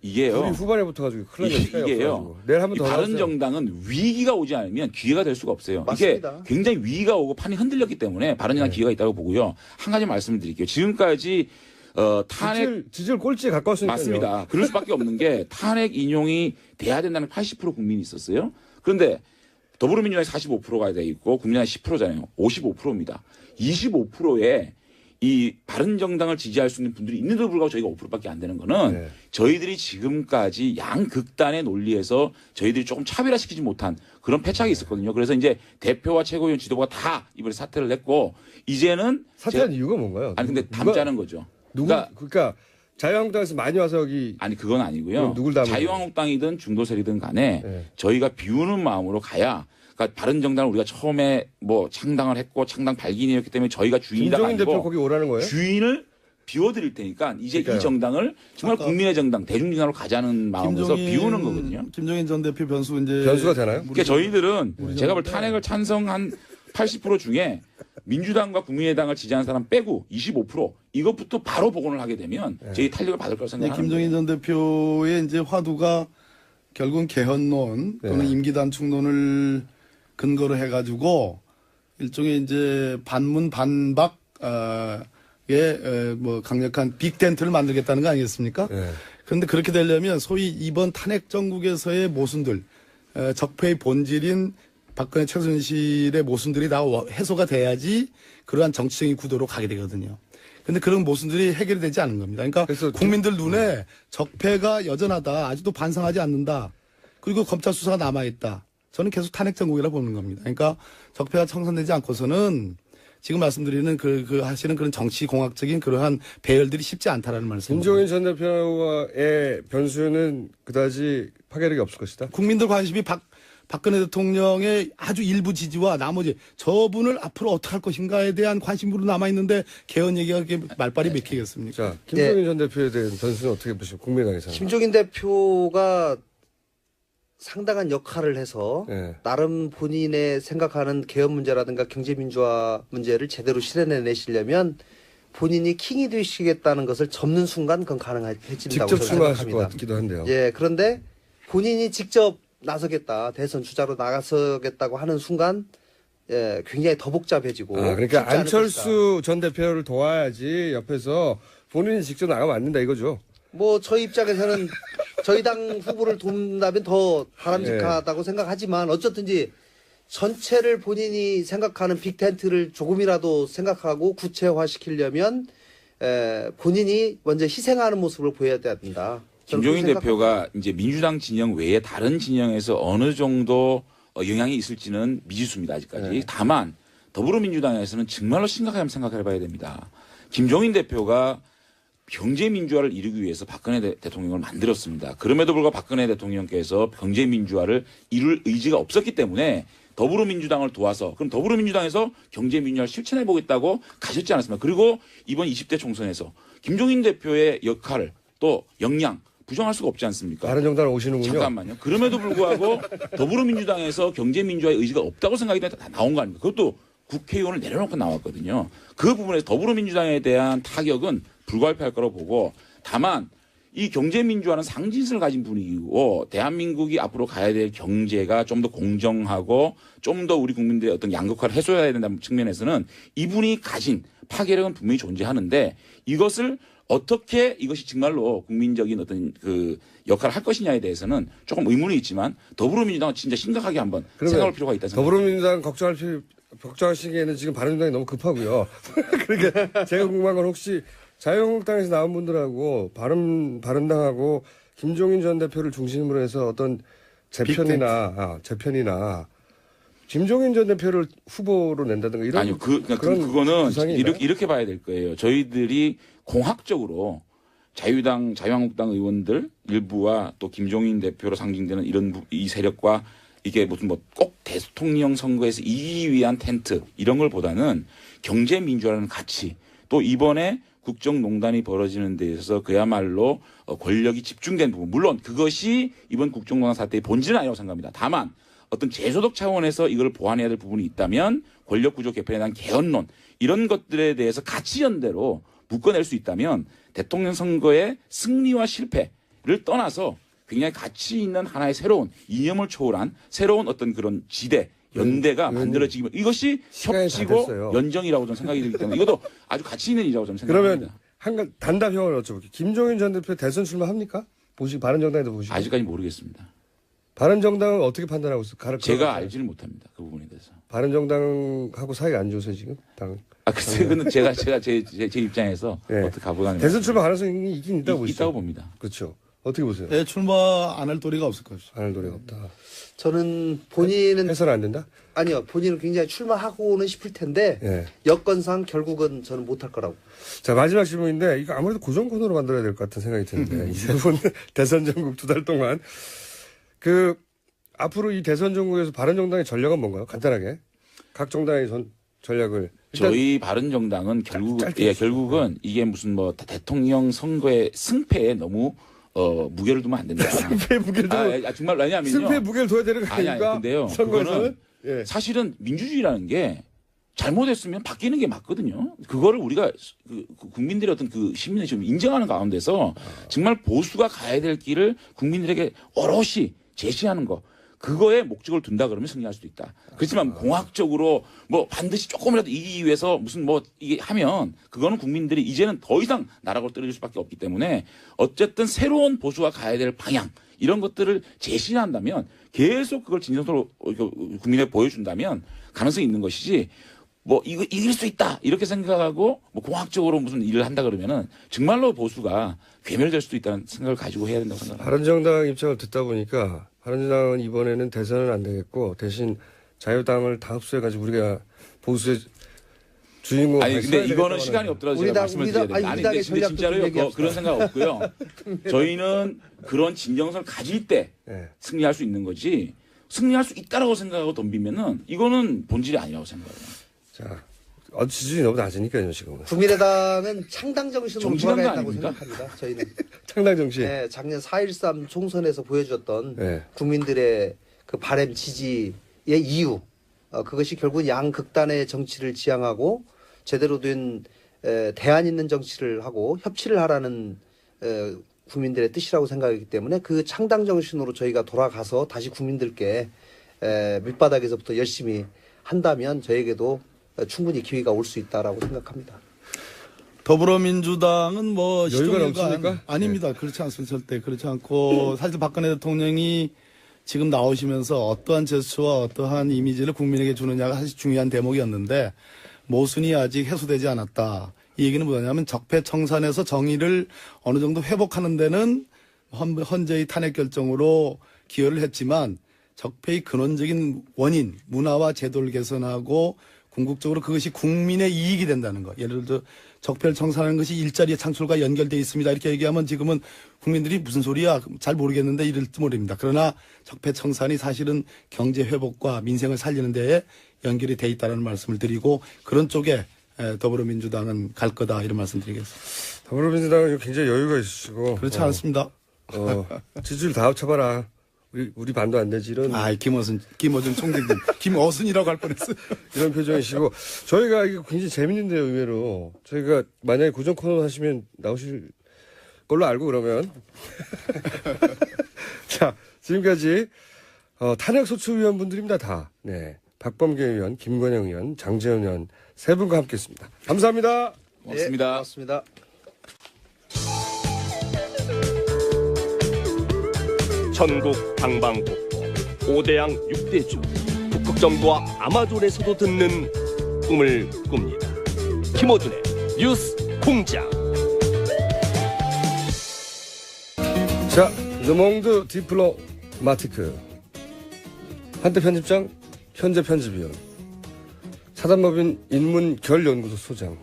이게요. 우리 후반에 붙어가지고 큰일 났어요. 이게요. 내일 한번 더 바른정당은 위기가 오지 않으면 기회가 될 수가 없어요. 맞습니다. 이게 굉장히 위기가 오고 판이 흔들렸기 때문에 바른정당 기회가 있다고 보고요. 한 가지 말씀을 드릴게요. 지금까지 탄핵 지지율 꼴찌에 가까웠으니까요. 맞습니다. 그럴 수밖에 없는 게 탄핵 인용이 돼야 된다는 80% 국민이 있었어요. 그런데 더불어민주당이 45%가 돼 있고 국민의당이 10%잖아요. 55%입니다. 25%에 이 바른정당을 지지할 수 있는 분들이 있는데도 불구하고 저희가 5%밖에 안 되는 거는 저희들이 지금까지 양극단의 논리에서 저희들이 조금 차별화시키지 못한 그런 패착이 있었거든요. 그래서 이제 대표와 최고위원 지도부가 다 이번에 사퇴를 했고 이제는 사퇴한 이유가 뭔가요? 아니 근데 담자는 거죠. 그러니까 자유한국당에서 많이 와서 여기 아니 그건 아니고요. 누굴 담은 자유한국당이든 중도세력이든 간에 저희가 비우는 마음으로 가야 그러니까 바른정당을 우리가 처음에 뭐 창당을 했고 창당 발기인이었기 때문에 저희가 주인이다가 김종인 대표 아니고 거기 오라는 거예요? 주인을 비워드릴 테니까 이제 그러니까요. 이 정당을 정말 아까 국민의 정당, 대중정당으로 가자는 마음에서 비우는 거거든요. 김종인 전 대표 변수 이제 변수가 되나요? 그러니까 저희들은 제가 볼 탄핵을 찬성한 80% 중에 민주당과 국민의당을 지지하는 사람 빼고 25% 이것부터 바로 복원을 하게 되면 저희 탄력을 받을 거라고 이제 생각합니다. 김종인 전 대표의 이제 화두가 결국은 개헌론 또는 네. 임기 단축론을 근거로 해가지고 일종의 이제 반문 반박 뭐 강력한 빅텐트를 만들겠다는 거 아니겠습니까? 네. 그런데 그렇게 되려면 소위 이번 탄핵 정국에서의 모순들, 적폐의 본질인 박근혜 최순실의 모순들이 다 해소가 돼야지 그러한 정치적인 구도로 가게 되거든요. 근데 그런 모순들이 해결이 되지 않은 겁니다. 그러니까 그래서 국민들 눈에 적폐가 여전하다. 아직도 반성하지 않는다. 그리고 검찰 수사가 남아있다. 저는 계속 탄핵 정국이라 보는 겁니다. 그러니까 적폐가 청산되지 않고서는 지금 말씀드리는 그 하시는 그런 정치 공학적인 그러한 배열들이 쉽지 않다라는 말씀입니다. 김종인 전 대표의 변수는 그다지 파괴력이 없을 것이다. 국민들 관심이 박근혜 대통령의 아주 일부 지지와 나머지 저분을 앞으로 어떻게 할 것인가에 대한 관심으로 남아있는데 개헌 얘기가 그렇게 말빨이 맥히겠습니까? 자, 김종인 전 대표에 대한 변수는 어떻게 보시고 국민의당에서? 김종인 대표가 상당한 역할을 해서 네. 나름 본인의 생각하는 개헌 문제라든가 경제민주화 문제를 제대로 실현해내시려면 본인이 킹이 되시겠다는 것을 접는 순간 그건 가능해진다고 직접 저는 출마하실 것 생각합니다. 같기도 한데요. 예, 그런데 본인이 직접 나서겠다, 대선 주자로 나서겠다고 하는 순간 예, 굉장히 더 복잡해지고. 아, 그러니까 쉽지 않을 안철수 전 대표를 도와야지 옆에서 본인이 직접 나가면 안 된다 이거죠. 뭐 저희 입장에서는 저희 당 후보를 돕는다면 더 바람직하다고 생각하지만 어쨌든지 전체를 본인이 생각하는 빅텐트를 조금이라도 생각하고 구체화시키려면 본인이 먼저 희생하는 모습을 보여야 된다. 저는 김종인 그렇게 대표가 이제 민주당 진영 외에 다른 진영에서 어느 정도 영향이 있을지는 미지수입니다. 아직까지. 네. 다만 더불어민주당에서는 정말로 심각하게 생각해봐야 됩니다. 김종인 대표가 경제민주화를 이루기 위해서 박근혜 대통령을 만들었습니다. 그럼에도 불구하고 박근혜 대통령께서 경제민주화를 이룰 의지가 없었기 때문에 더불어민주당을 도와서 그럼 더불어민주당에서 경제민주화를 실천해보겠다고 가셨지 않았습니까? 그리고 이번 20대 총선에서 김종인 대표의 역할을 또 역량 부정할 수가 없지 않습니까? 다른 정당을 오시는군요. 잠깐만요. 그럼에도 불구하고 더불어민주당에서 경제민주화의 의지가 없다고 생각이 다 나온 거 아닙니까? 그것도 국회의원을 내려놓고 나왔거든요. 그 부분에서 더불어민주당에 대한 타격은 불가피할 거라고 보고 다만 이 경제민주화는 상징성을 가진 분위기고 대한민국이 앞으로 가야 될 경제가 좀 더 공정하고 좀 더 우리 국민들의 어떤 양극화를 해소해야 된다는 측면에서는 이분이 가진 파괴력은 분명히 존재하는데 이것을 어떻게 이것이 정말로 국민적인 어떤 그 역할을 할 것이냐에 대해서는 조금 의문이 있지만 더불어민주당은 진짜 심각하게 한번 생각할 필요가 있다 생각합니다. 더불어민주당 걱정하시기에는 지금 바른정당이 너무 급하고요. 그러니까 제가 궁금한 건 혹시 자유한국당에서 나온 분들하고 바른당하고 김종인 전 대표를 중심으로 해서 어떤 재편이나 김종인 전 대표를 후보로 낸다든가 이런 아니요, 그러니까 그런 그거는 구상이 있나요? 이렇게 봐야 될 거예요. 저희들이 공학적으로 자유한국당 의원들 일부와 또 김종인 대표로 상징되는 이 세력과 이게 무슨 뭐 꼭 대통령 선거에서 이기기 위한 텐트 이런 걸 보다는 경제 민주화라는 가치 또 이번에 국정농단이 벌어지는 데 있어서 그야말로 권력이 집중된 부분 물론 그것이 이번 국정농단 사태의 본질은 아니라고 생각합니다. 다만 어떤 제소득 차원에서 이걸 보완해야 될 부분이 있다면 권력구조 개편에 대한 개헌론 이런 것들에 대해서 가치 연대로 묶어낼 수 있다면 대통령 선거의 승리와 실패를 떠나서 굉장히 가치 있는 하나의 새로운 이념을 초월한 새로운 어떤 그런 지대 연대가 만들어지면 이것이 시간이 다 협치고 됐어요. 연정이라고 저는 생각이 들기 때문에 이것도 아주 가치 있는 일이라고 저는 그러면 생각합니다. 단답형을 여쭤볼게요. 김종인 전 대표 대선 출마합니까? 바른정당에도 보시고. 아직까지 모르겠습니다. 바른정당은 어떻게 판단하고 있어요? 제가 알지를 못합니다. 그 부분에 대해서. 바른정당하고 사이가 안 좋으세요 지금? 글쎄, 그는 제가 제 입장에서 네. 어떻게 가보가는 대선 출마 가능성이 있긴 있다고 보시죠? 있다고 봅니다. 그렇죠. 어떻게 보세요? 네, 출마 안 할 도리가 없을 것이죠. 안 할 노래가 없다. 저는 본인은 해서는 안 된다? 아니요, 본인은 굉장히 출마하고는 싶을 텐데 예. 여건상 결국은 저는 못할 거라고. 자, 마지막 질문인데, 이거 아무래도 고정 코너로 만들어야 될 것 같은 생각이 드는데, 이 세 분 대선 전국 2달 동안, 앞으로 이 대선 정국에서 바른정당의 전략은 뭔가요? 간단하게 각 정당의 전략을 일단 저희 바른정당은 짧게 결국은 이게 무슨 뭐 대통령 선거의 승패에 너무 무게를 두면 안 된다. 승패 무게를 정말 왜냐면요. 승패 무게를 둬야 되는 거 아니 아닙니까? 근데요. 선거에서는 예. 사실은 민주주의라는 게 잘못했으면 바뀌는 게 맞거든요. 그거를 우리가 국민들의 어떤 그 시민의 좀 인정하는 가운데서 정말 보수가 가야 될 길을 국민들에게 오롯이 제시하는 거. 그거에 목적을 둔다 그러면 승리할 수도 있다. 그렇지만 공학적으로 뭐 반드시 조금이라도 이기기 위해서 무슨 뭐 이게 하면 그거는 국민들이 이제는 더 이상 나라고 떨어질 수밖에 없기 때문에 어쨌든 새로운 보수가 가야 될 방향 이런 것들을 제시한다면 계속 그걸 진정서로 국민에게 보여준다면 가능성이 있는 것이지 뭐 이거 이길 수 있다 이렇게 생각하고 뭐 공학적으로 무슨 일을 한다 그러면은 정말로 보수가 괴멸될 수도 있다는 생각을 가지고 해야 된다고 생각합니다. 바른정당 입장을 듣다 보니까 바른정당은 이번에는 대선은 안 되겠고 대신 자유당을 다 흡수해가지고 우리가 보수의 주인공. 아니 근데 이거는 시간이 없더라도 제가 말씀을 드려야 돼요. 아니 근데 진짜로요 그런 생각 없고요. 저희는 그런 진정성을 가질 때 네. 승리할 수 있는 거지 승리할 수 있다라고 생각하고 덤비면은 이거는 본질이 아니라고 생각해요. 자, 지지율이 너무 낮으니까요 지금은. 국민의당은 창당 정신으로 정치단도 돌아가야 된다고 아닙니까? 생각합니다. 저희는. 창당 정신. 네, 작년 4.13 총선에서 보여줬던 네. 국민들의 그 바램 지지의 이유, 그것이 결국 양극단의 정치를 지향하고 제대로 된 대안 있는 정치를 하고 협치를 하라는 국민들의 뜻이라고 생각하기 때문에 그 창당 정신으로 저희가 돌아가서 다시 국민들께 밑바닥에서부터 열심히 한다면 저에게도 충분히 기회가 올 수 있다라고 생각합니다. 더불어민주당은 뭐 여유가 시종일관 넘칩니까? 아닙니다. 그렇지 않습니다. 절대 그렇지 않고 사실 박근혜 대통령이 지금 나오시면서 어떠한 제스처와 어떠한 이미지를 국민에게 주느냐가 사실 중요한 대목이었는데 모순이 아직 해소되지 않았다. 이 얘기는 뭐냐면 적폐청산에서 정의를 어느 정도 회복하는 데는 헌재의 탄핵 결정으로 기여를 했지만 적폐의 근원적인 원인, 문화와 제도를 개선하고 궁극적으로 그것이 국민의 이익이 된다는 것. 예를 들어 적폐를 청산하는 것이 일자리의 창출과 연결되어 있습니다. 이렇게 얘기하면 지금은 국민들이 무슨 소리야 잘 모르겠는데 이럴지 모릅니다. 그러나 적폐 청산이 사실은 경제 회복과 민생을 살리는 데에 연결이 돼 있다는 말씀을 드리고 그런 쪽에 더불어민주당은 갈 거다 이런 말씀 드리겠습니다. 더불어민주당은 굉장히 여유가 있으시고 그렇지 않습니다. 지지율 다 합쳐봐라. 우리 반도 안 되지 이런 김어준 총장님 김어순이라고 할 뻔했어요. 이런 표정이시고 저희가 이게 굉장히 재밌는데요 의외로 저희가 만약에 고정 코너 하시면 나오실 걸로 알고 그러면 자 지금까지 탄핵소추위원분들입니다 다. 네 박범계 의원, 김건영 의원, 장재현 의원 세 분과 함께했습니다. 감사합니다. 고맙습니다. 네, 고맙습니다. 전국 방방곡곡 5대양 6대주 북극점과 아마존에서도 듣는 꿈을 꿉니다. 김어준의 뉴스 공장. 자, 르몽드 디플로마티크 한때 편집장, 현재 편집위원, 사단법인 인문결연구소 소장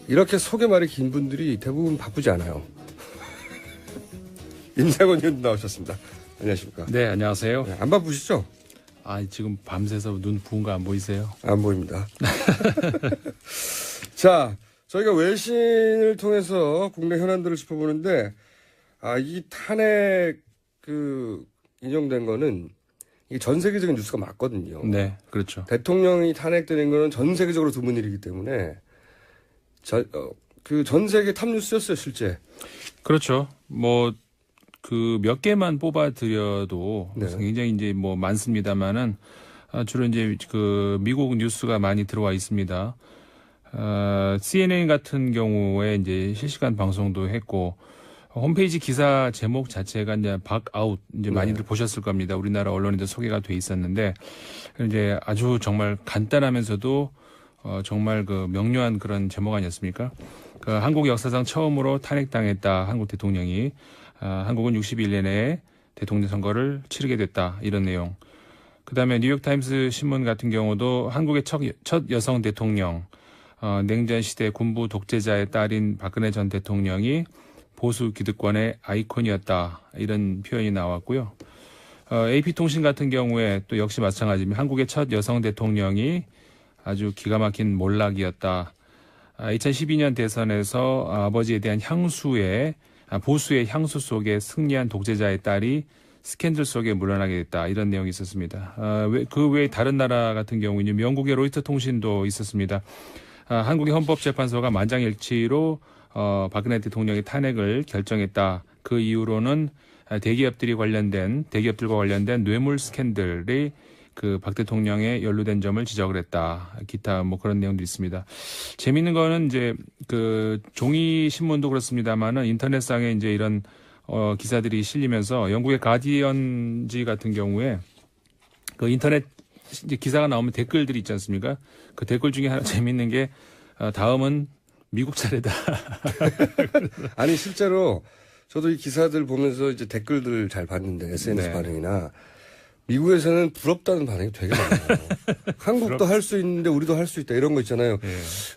이렇게 소개말이 긴 분들이 대부분 바쁘지 않아요. 임상원 의원 나오셨습니다. 안녕하십니까? 네, 안녕하세요. 네, 안 바쁘시죠? 지금 밤새서 눈 부은 거 안 보이세요? 안 보입니다. 자, 저희가 외신을 통해서 국내 현안들을 짚어보는데, 이 탄핵 인용된 거는 이게 전 세계적인 뉴스가 맞거든요. 네, 그렇죠. 대통령이 탄핵되는 거는 전 세계적으로 드문 일이기 때문에, 전 세계 탑 뉴스였어요, 실제. 그렇죠. 몇 개만 뽑아드려도 네. 굉장히 이제 많습니다만은 주로 이제 미국 뉴스가 많이 들어와 있습니다. CNN 같은 경우에 이제 실시간 방송도 했고 홈페이지 기사 제목 자체가 이제 박아웃 이제 많이들 보셨을 겁니다. 우리나라 언론에도 소개가 돼 있었는데 이제 아주 정말 간단하면서도 정말 명료한 그런 제목 아니었습니까? 한국 역사상 처음으로 탄핵당했다. 한국 대통령이. 한국은 61년 내에 대통령 선거를 치르게 됐다. 이런 내용. 그다음에 뉴욕타임스 신문 같은 경우도 한국의 첫 여성 대통령, 냉전 시대 군부 독재자의 딸인 박근혜 전 대통령이 보수 기득권의 아이콘이었다. 이런 표현이 나왔고요. AP통신 같은 경우에 또 역시 마찬가지입니다. 한국의 첫 여성 대통령이 아주 기가 막힌 몰락이었다. 2012년 대선에서 아버지에 대한 보수의 향수 속에 승리한 독재자의 딸이 스캔들 속에 물러나게 됐다. 이런 내용이 있었습니다. 그 외에 다른 나라 같은 경우는 영국의 로이터 통신도 있었습니다. 한국의 헌법재판소가 만장일치로 박근혜 대통령의 탄핵을 결정했다. 그 이후로는 대기업들과 관련된 뇌물 스캔들이 그 박 대통령에 연루된 점을 지적을 했다. 기타 뭐 그런 내용도 있습니다. 재미있는 거는 이제 그 종이 신문도 그렇습니다만은 인터넷상에 이제 이런 기사들이 실리면서 영국의 가디언지 같은 경우에 그 인터넷 이제 기사가 나오면 댓글들이 있지 않습니까? 그 댓글 중에 하나 재미있는 게 다음은 미국 차례다. 아니 실제로 저도 이 기사들 보면서 이제 댓글들을 잘 봤는데 SNS 네. 반응이나 미국에서는 부럽다는 반응이 되게 많아요. 한국도 할 수 있는데 우리도 할 수 있다 이런 거 있잖아요. 네.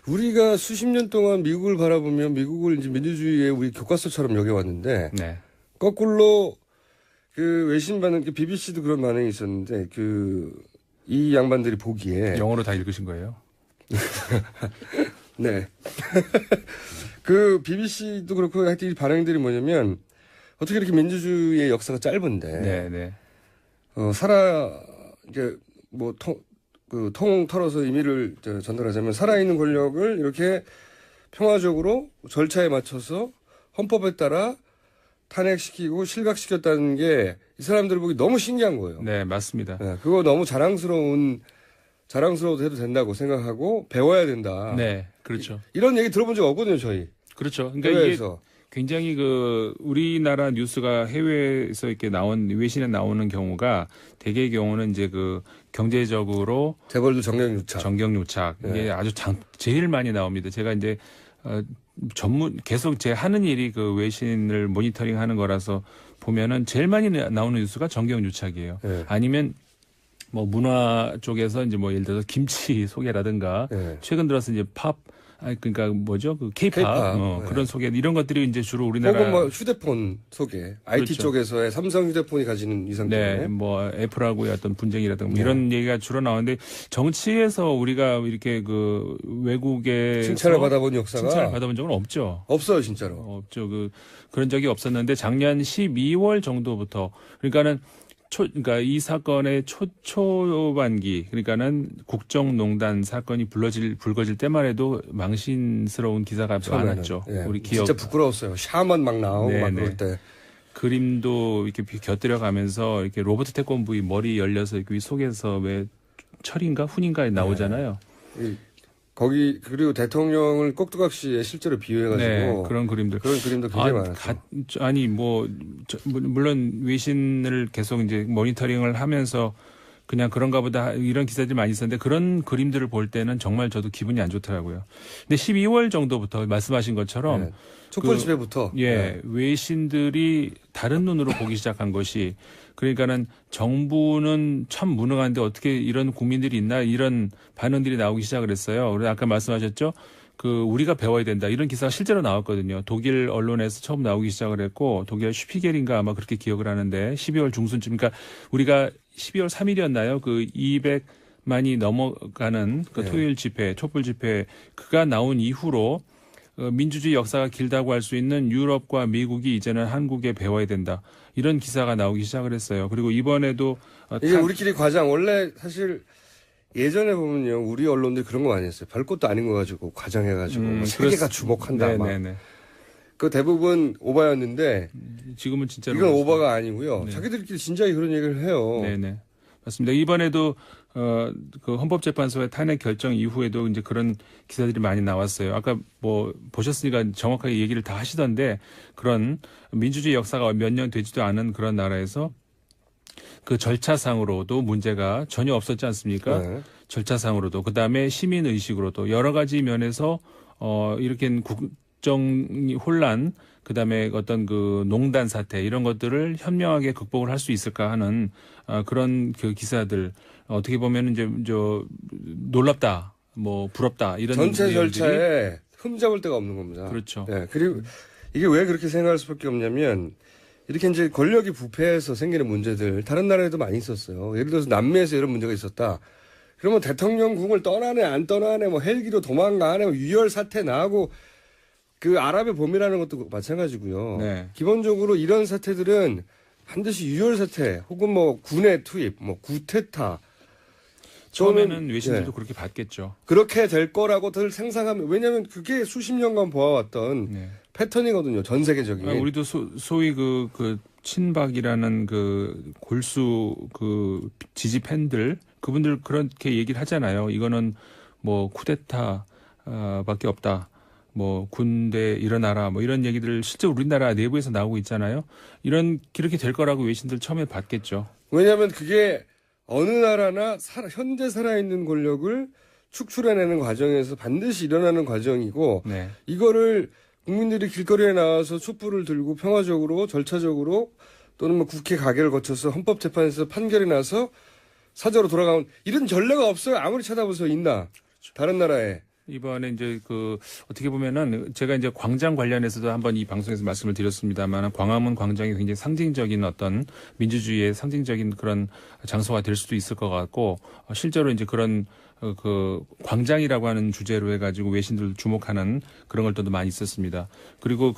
우리가 수십 년 동안 미국을 바라보며 미국을 이제 민주주의의 우리 교과서처럼 여겨왔는데 네. 거꾸로 그 외신 반응, BBC도 그런 반응이 있었는데 이 양반들이 보기에 영어로 다 읽으신 거예요? 네. 그 BBC도 그렇고 하여튼 이 반응들이 뭐냐면 어떻게 이렇게 민주주의의 역사가 짧은데 네, 네. 이제 통 털어서 의미를 전달하자면 살아있는 권력을 이렇게 평화적으로 절차에 맞춰서 헌법에 따라 탄핵시키고 실각시켰다는 게 이 사람들 보기 너무 신기한 거예요. 네, 맞습니다. 네, 그거 너무 자랑스러워도 해도 된다고 생각하고 배워야 된다. 네, 그렇죠. 이런 얘기 들어본 적 없거든요, 저희. 그렇죠. 그러니까 이게 해외에서. 굉장히 우리나라 뉴스가 해외에서 이렇게 외신에 나오는 경우가 대개의 경우는 이제 경제적으로 재벌도 정경유착. 정경유착 이게 네. 아주 제일 많이 나옵니다. 제가 이제 계속 제 하는 일이 그 외신을 모니터링 하는 거라서 보면은 제일 많이 나오는 뉴스가 정경유착이에요. 네. 아니면 뭐 문화 쪽에서 이제 뭐 예를 들어서 김치 소개라든가 네. 최근 들어서 이제 그러니까 뭐죠? K-pop 네. 그런 소개 이런 것들이 이제 주로 우리나라 혹은 뭐 휴대폰 소개. IT 그렇죠. 쪽에서의 삼성 휴대폰이 가지는 이상 때문에. 네, 뭐 애플하고의 어떤 분쟁이라든가 뭐 네. 이런 얘기가 주로 나오는데 정치에서 우리가 이렇게 외국에 칭찬을 받아본 역사가 칭찬을 받아본 적은 없죠. 없어요, 진짜로. 없죠. 그런 적이 없었는데 작년 12월 정도부터 그러니까는 그러니까 이 사건의 초반기, 그러니까는 국정농단 사건이 불거질 때만 해도 망신스러운 기사가 처음에는. 많았죠. 예. 우리 기억. 진짜 부끄러웠어요. 샤먼 막 나오고 네, 막 네. 그럴 때. 그림도 이렇게 곁들여 가면서 이렇게 로버트 태권브이 머리 열려서 이렇게 속에서 왜 철인가 훈인가 나오잖아요. 거기 그리고 대통령을 꼭두각시에 실제로 비유해가지고 네, 그런 그림들. 그런 그림도 굉장히 많았죠. 물론 외신을 계속 이제 모니터링을 하면서 그냥 그런가 보다 이런 기사들이 많이 있었는데 그런 그림들을 볼 때는 정말 저도 기분이 안 좋더라고요. 근데 12월 정도부터 말씀하신 것처럼 네. 촛불 집회부터. 예, 외신들이 다른 눈으로 보기 시작한 것이 그러니까는 정부는 참 무능한데 어떻게 이런 국민들이 있나 이런 반응들이 나오기 시작을 했어요. 그래서 아까 말씀하셨죠. 우리가 배워야 된다. 이런 기사가 실제로 나왔거든요. 독일 언론에서 처음 나오기 시작을 했고 독일 슈피겔인가 아마 그렇게 기억을 하는데 12월 중순쯤 그러니까 우리가 12월 3일이었나요? 200만이 넘어가는 네. 토요일 집회, 촛불 집회 그가 나온 이후로 민주주의 역사가 길다고 할 수 있는 유럽과 미국이 이제는 한국에 배워야 된다. 이런 기사가 나오기 시작을 했어요. 그리고 이번에도 이게 우리끼리 과장 원래 사실 예전에 보면요 우리 언론들이 그런 거 많이 했어요. 별것도 아닌 거 가지고 과장해가지고 뭐 세계가 주목한다. 막. 네네네. 그 대부분 오바였는데 지금은 진짜로 이건 그렇습니다. 오바가 아니고요. 네. 자기들끼리 진작에 그런 얘기를 해요. 네네. 맞습니다. 이번에도 헌법재판소의 탄핵 결정 이후에도 이제 그런 기사들이 많이 나왔어요. 아까 뭐 보셨으니까 정확하게 얘기를 다 하시던데 그런 민주주의 역사가 몇 년 되지도 않은 그런 나라에서 그 절차상으로도 문제가 전혀 없었지 않습니까? 네. 절차상으로도 그다음에 시민 의식으로도 여러 가지 면에서 이렇게 국정 혼란 그다음에 어떤 농단 사태 이런 것들을 현명하게 극복을 할 수 있을까 하는 그런 기사들 어떻게 보면 이제 놀랍다 뭐 부럽다 이런 전체 내용들이 절차에 흠잡을 데가 없는 겁니다. 그렇죠. 네, 그리고 이게 왜 그렇게 생각할 수밖에 없냐면 이렇게 이제 권력이 부패해서 생기는 문제들 다른 나라에도 많이 있었어요. 예를 들어서 남미에서 이런 문제가 있었다. 그러면 대통령궁을 떠나네 안 떠나네 뭐 헬기로 도망가네 뭐 유혈 사태 나고 그 아랍의 봄이라는 것도 마찬가지고요. 네. 기본적으로 이런 사태들은 반드시 유혈 사태 혹은 뭐 군의 투입, 뭐 구테타 처음에는 또는- 외신들도 네. 그렇게 봤겠죠. 그렇게 될 거라고들 생각하면 왜냐하면 그게 수십 년간 보아왔던 네. 패턴이거든요. 전 세계적인. 우리도 소위 그 친박이라는 그 골수 그 지지 팬들 그분들 그렇게 얘기를 하잖아요. 이거는 뭐 쿠데타 밖에 없다. 뭐 군대 일어나라 뭐 이런 얘기들 실제 우리나라 내부에서 나오고 있잖아요. 이렇게 될 거라고 외신들 처음에 봤겠죠. 왜냐하면 그게 어느 나라나 현재 살아있는 권력을 축출해내는 과정에서 반드시 일어나는 과정이고 네. 이거를 국민들이 길거리에 나와서 촛불을 들고 평화적으로 절차적으로 또는 뭐 국회 가결을 거쳐서 헌법재판에서 판결이 나서 사저로 돌아가는 이런 전례가 없어요. 아무리 찾아보세요. 있나? 다른 나라에. 이번에 이제 어떻게 보면은 제가 이제 광장 관련해서도 한번 이 방송에서 말씀을 드렸습니다만 광화문 광장이 굉장히 상징적인 어떤 민주주의의 상징적인 그런 장소가 될 수도 있을 것 같고 실제로 이제 그런 그 광장이라고 하는 주제로 해가지고 외신들 주목하는 그런 것들도 많이 있었습니다. 그리고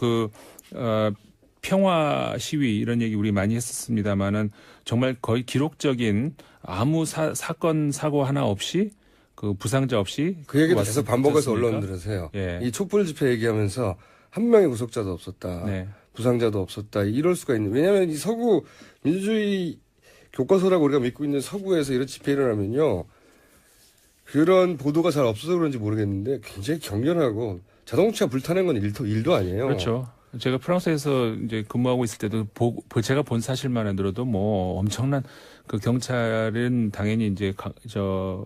평화 시위 이런 얘기 우리 많이 했었습니다만은 정말 거의 기록적인 아무 사건 사고 하나 없이 그 부상자 없이 그 얘기도 계속 반복해서 왔습니까? 언론들에서 해요. 예. 이 촛불 집회 얘기하면서 한 명의 구속자도 없었다. 네. 부상자도 없었다. 이럴 수가 있는. 왜냐하면 이 서구 민주주의 교과서라고 우리가 믿고 있는 서구에서 이런 집회 일어나면요. 그런 보도가 잘 없어서 그런지 모르겠는데 굉장히 격렬하고 자동차 불타는 건 일도 아니에요. 그렇죠. 제가 프랑스에서 이제 근무하고 있을 때도 제가 본 사실만 들어도 뭐 엄청난 그 경찰은 당연히 이제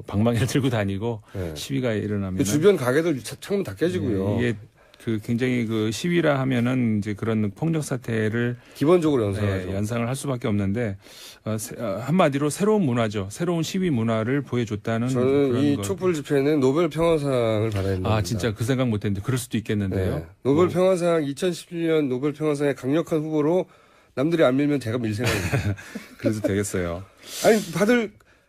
방망이를 들고 다니고 네. 시위가 일어나면 주변 가게들 창문 다 깨지고요. 이게 굉장히 시위라 하면은 이제 그런 폭력 사태를 기본적으로 연상하죠. 연상을 할 수밖에 없는데 한마디로 새로운 문화죠. 새로운 시위 문화를 보여줬다는 저는 그런 이 거. 촛불 집회는 노벨 평화상을 받아야 된다. 진짜 그 생각 못했는데 그럴 수도 있겠는데요. 네. 노벨 평화상 2017년 노벨 평화상의 강력한 후보로 남들이 안 밀면 제가 밀 생각입니다. 그래도 되겠어요. 아니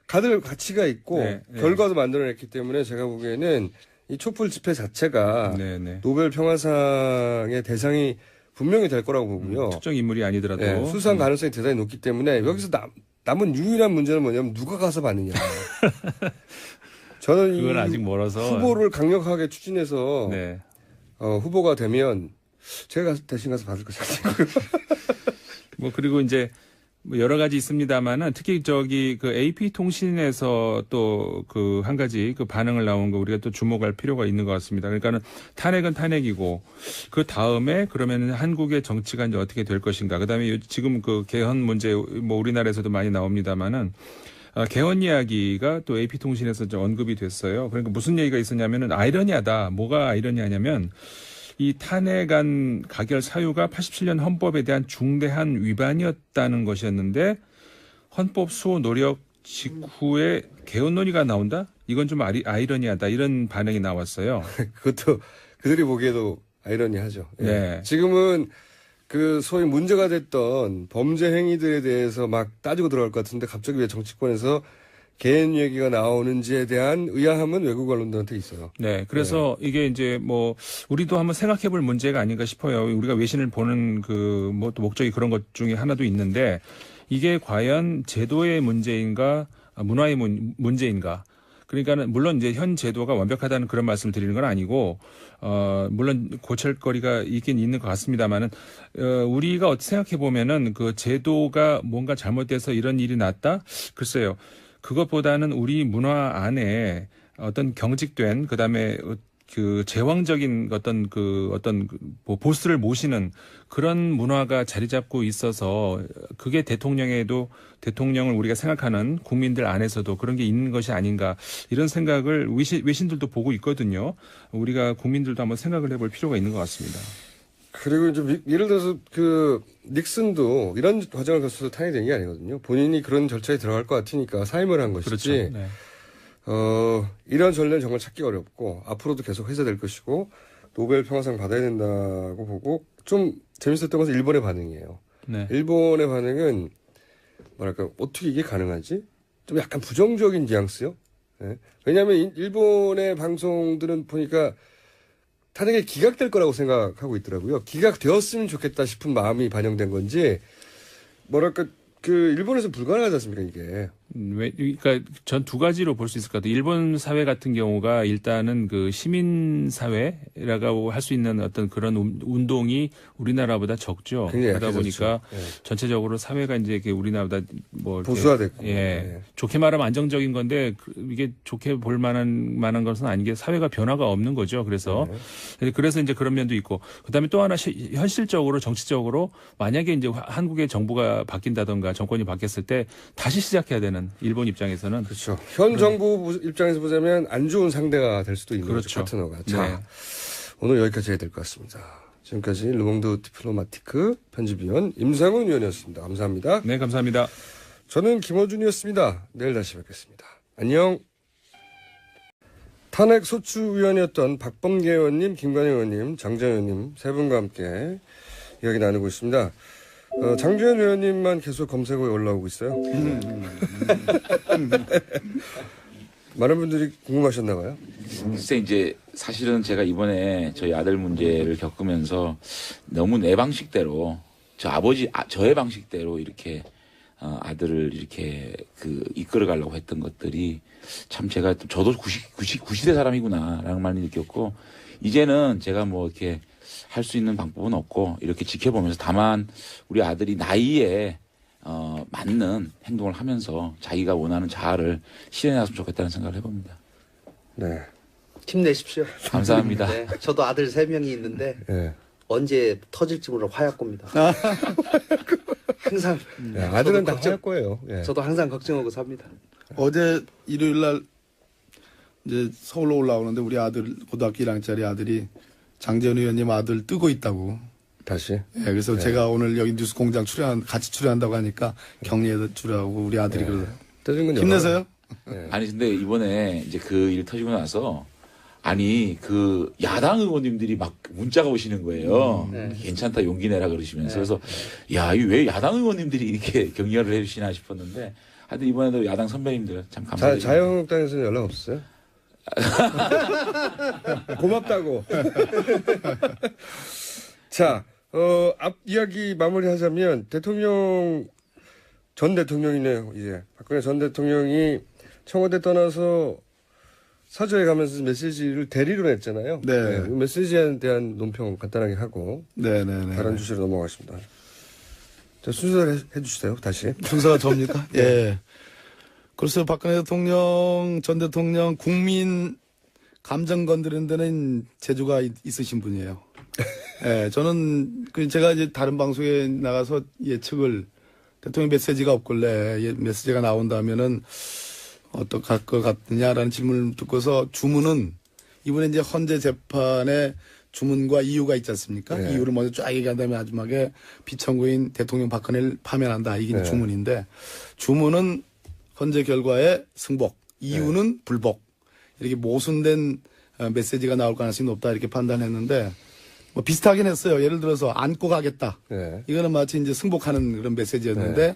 다들 가치가 있고 네, 네. 결과도 만들어냈기 때문에 제가 보기에는 이 촛불 집회 자체가 네. 노벨 평화상의 대상이 분명히 될 거라고 보고요. 특정 인물이 아니더라도 네, 수상 가능성이 대단히 높기 때문에 여기서 남은 유일한 문제는 뭐냐면 누가 가서 받느냐. 저는 그건 이 아직 멀어서 후보를 강력하게 추진해서 네. 후보가 되면 제가 대신 가서 받을 것 같아요. 뭐 그리고 이제 뭐 여러 가지 있습니다만은 특히 그 AP 통신에서 또 그 한 가지 그 반응을 나온 거 우리가 또 주목할 필요가 있는 것 같습니다. 그러니까는 탄핵은 탄핵이고 그 다음에 그러면은 한국의 정치가 이제 어떻게 될 것인가. 그다음에 지금 그 개헌 문제 뭐 우리나라에서도 많이 나옵니다만은 개헌 이야기가 또 AP 통신에서 좀 언급이 됐어요. 그러니까 무슨 얘기가 있었냐면은 아이러니하다. 뭐가 아이러니하냐면 이 탄핵안 가결 사유가 87년 헌법에 대한 중대한 위반이었다는 것이었는데 헌법 수호 노력 직후에 개헌 논의가 나온다? 이건 좀 아이러니하다. 이런 반응이 나왔어요. 그것도 그들이 보기에도 아이러니하죠. 예. 네. 지금은 그 소위 문제가 됐던 범죄 행위들에 대해서 막 따지고 들어갈 것 같은데 갑자기 왜 정치권에서 개헌 얘기가 나오는지에 대한 의아함은 외국 언론들한테 있어요. 네. 그래서 이게 이제 뭐 우리도 한번 생각해 볼 문제가 아닌가 싶어요. 우리가 외신을 보는 그 뭐 또 목적이 그런 것 중에 하나도 있는데 이게 과연 제도의 문제인가 문화의 문제인가. 그러니까는 물론 이제 현 제도가 완벽하다는 그런 말씀을 드리는 건 아니고 물론 고칠 거리가 있긴 있는 것 같습니다만은 우리가 생각해 보면은 그 제도가 뭔가 잘못돼서 이런 일이 났다? 글쎄요. 그것보다는 우리 문화 안에 어떤 경직된 그다음에 그 제왕적인 어떤 뭐 보스를 모시는 그런 문화가 자리 잡고 있어서 그게 대통령을 우리가 생각하는 국민들 안에서도 그런 게 있는 것이 아닌가 이런 생각을 외신들도 보고 있거든요. 우리가 국민들도 한번 생각을 해볼 필요가 있는 것 같습니다. 그리고 이제 예를 들어서 그 닉슨도 이런 과정을 거쳐서 탄핵된 게 아니거든요. 본인이 그런 절차에 들어갈 것 같으니까 사임을 한 것이지. 그렇죠. 네. 이런 전례는 정말 찾기 어렵고 앞으로도 계속 회자될 것이고 노벨 평화상 받아야 된다고 보고 좀 재밌었던 것은 일본의 반응이에요. 네. 일본의 반응은 뭐랄까 어떻게 이게 가능하지? 좀 약간 부정적인 뉘앙스요. 예. 왜냐하면 일본의 방송들은 보니까 타등에 기각될 거라고 생각하고 있더라고요. 기각되었으면 좋겠다 싶은 마음이 반영된 건지 뭐랄까 그 일본에서 불가능하지 않습니까 이게. 그러니까 전 두 가지로 볼 수 있을 것 같아요. 일본 사회 같은 경우가 일단은 그 시민 사회라고 할 수 있는 어떤 그런 운동이 우리나라보다 적죠. 굉장히 그러다 약해졌죠. 보니까 예. 전체적으로 사회가 이제 이렇게 우리나라보다 뭐 이렇게 보수화됐고. 예. 예. 좋게 말하면 안정적인 건데 이게 좋게 볼 만한 것은 아닌 게 사회가 변화가 없는 거죠. 그래서 이제 그런 면도 있고 그다음에 또 하나 현실적으로 정치적으로 만약에 이제 한국의 정부가 바뀐다던가 정권이 바뀌었을 때 다시 시작해야 되는 일본 입장에서는 그렇죠. 현 정부 입장에서 보자면 안 좋은 상대가 될 수도 있는 그렇죠. 거죠, 파트너가. 자, 네. 오늘 여기까지 해야 될 것 같습니다. 지금까지 르몽드 디플로마티크 편집위원 임상훈 위원이었습니다. 감사합니다. 네, 감사합니다. 저는 김어준이었습니다. 내일 다시 뵙겠습니다. 안녕. 탄핵 소추위원이었던 박범계 의원님, 김관영 의원님, 장재현 의원님 세 분과 함께 이야기 나누고 있습니다. 장재현 의원님만 계속 검색어에 올라오고 있어요. 많은 분들이 궁금하셨나 봐요. 글쎄 이제 사실은 제가 이번에 저희 아들 문제를 겪으면서 너무 내 방식대로 저의 방식대로 이렇게 아들을 이렇게 이끌어 가려고 했던 것들이 참 저도 90대 사람이구나라는 말 느꼈고 이제는 제가 뭐 이렇게 할 수 있는 방법은 없고 이렇게 지켜보면서 다만 우리 아들이 나이에 맞는 행동을 하면서 자기가 원하는 자아를 실현했으면 좋겠다는 생각을 해봅니다. 네. 힘내십시오. 감사합니다. 네, 저도 아들 3명이 있는데 네. 언제 터질지 몰라 화약고입니다. 항상 네, 아들은 다 걱정- 할 거예요. 예. 저도 항상 걱정하고 삽니다. 어제 일요일 날 이제 서울로 올라오는데 우리 아들 고등학교 1학년짜리 아들이 장재현 의원님 아들 뜨고 있다고. 다시. 예, 그래서 제가 오늘 여기 뉴스 공장 같이 출연한다고 하니까 격리해 주라고 우리 아들이 그러더라고요. 떠진 건 힘내세요. 아니 근데 이번에 이제 그 일 터지고 나서 아니 야당 의원님들이 막 문자가 오시는 거예요. 괜찮다 용기 내라 그러시면서 그래서 야, 이 왜 야당 의원님들이 이렇게 격려를 해주시나 싶었는데 하여튼 이번에도 야당 선배님들 참 감사드립니다. 자유한국당에서는 연락 없어요? 고맙다고. 자, 앞 이야기 마무리하자면 전 대통령이네요. 이제 박근혜 전 대통령이 청와대 떠나서 사저에 가면서 메시지를 대리로 냈잖아요. 네. 이 메시지에 대한 논평 간단하게 하고 네네네. 다른 주제로 넘어가겠습니다. 자, 순서를 해주세요. 다시. 순서가 접니까? 예. 그래서 박근혜 대통령, 전 대통령, 국민 감정 건드리는 데는 재주가 있으신 분이에요. 예, 저는 제가 이제 다른 방송에 나가서 예측을 대통령 메시지가 없길래 메시지가 나온다면은 어떡할 것 같느냐라는 질문을 듣고서 주문은 이번에 이제 헌재 재판의 주문과 이유가 있지 않습니까? 네. 이유를 먼저 쫙 얘기한 다음에 마지막에 비청구인 대통령 박근혜를 파면한다. 이게 네. 주문인데 주문은 헌재 결과의 승복, 이유는 불복. 이렇게 모순된 메시지가 나올 가능성이 높다 이렇게 판단했는데 뭐 비슷하긴 했어요. 예를 들어서 안고 가겠다. 네. 이거는 마치 이제 승복하는 그런 메시지였는데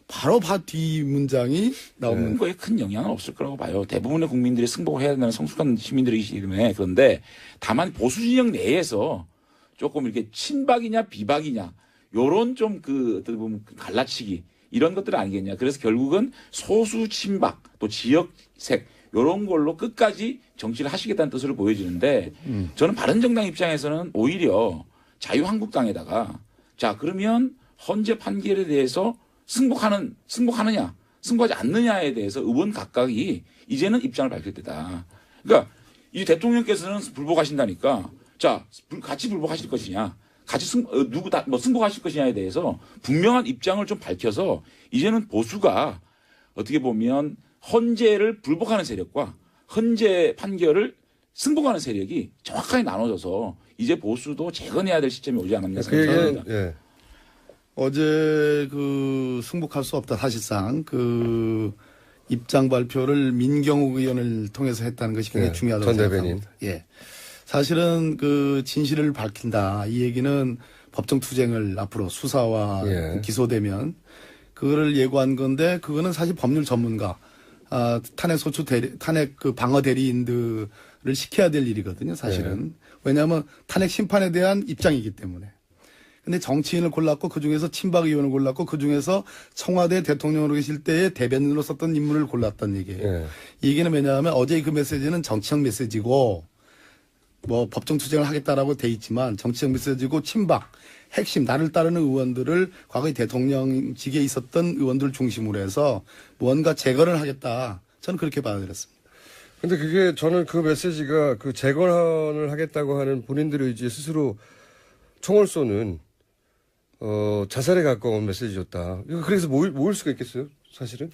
바로 뒤 문장이 나오는 거에 큰 영향은 없을 거라고 봐요. 대부분의 국민들이 승복을 해야 된다는 성숙한 시민들이기 때문에 그런데 다만 보수 진영 내에서 조금 이렇게 친박이냐 비박이냐 요런 좀 어떻게 보면 갈라치기 이런 것들 아니겠냐. 그래서 결국은 소수 친박 또 지역색 요런 걸로 끝까지 정치를 하시겠다는 뜻으로 보여지는데 저는 바른정당 입장에서는 오히려 자유한국당에다가 자 그러면 헌재 판결에 대해서 승복하느냐 승복하지 않느냐에 대해서 의원 각각이 이제는 입장을 밝힐 때다. 그러니까 이 대통령께서는 불복하신다니까 자 같이 불복하실 것이냐 같이 승복하실 것이냐에 대해서 분명한 입장을 좀 밝혀서 이제는 보수가 어떻게 보면 헌재를 불복하는 세력과 헌재 판결을 승복하는 세력이 정확하게 나눠져서 이제 보수도 재건해야 될 시점이 오지 않았나 생각합니다. 예. 어제 승복할 수 없다. 사실상 입장 발표를 민경욱 의원을 통해서 했다는 것이 굉장히 네, 중요하다고 전 대변인. 생각합니다. 예. 사실은 진실을 밝힌다. 이 얘기는 법정 투쟁을 앞으로 수사와 예. 기소되면 그거를 예고한 건데 그거는 사실 법률 전문가, 탄핵 소추 탄핵 그 방어 대리인들을 시켜야 될 일이거든요, 사실은. 왜냐하면 탄핵 심판에 대한 입장이기 때문에. 근데 정치인을 골랐고 그 중에서 친박 의원을 골랐고 그 중에서 청와대 대통령으로 계실 때의 대변인으로 썼던 인물을 골랐다는 얘기예요. 예. 이 얘기는 왜냐하면 어제 그 메시지는 정치적 메시지고 뭐 법정 투쟁을 하겠다라고 돼 있지만 정치적 메시지고 친박 핵심 나를 따르는 의원들을 과거에 대통령직에 있었던 의원들 중심으로 해서 무언가 재건을 하겠다. 저는 그렇게 받아들였습니다. 근데 그게 저는 그 메시지가 그 재건을 하겠다고 하는 본인들의 의지에 스스로 총을 쏘는 자살에 가까운 메시지였다. 이거 그래서 모일 수가 있겠어요? 사실은?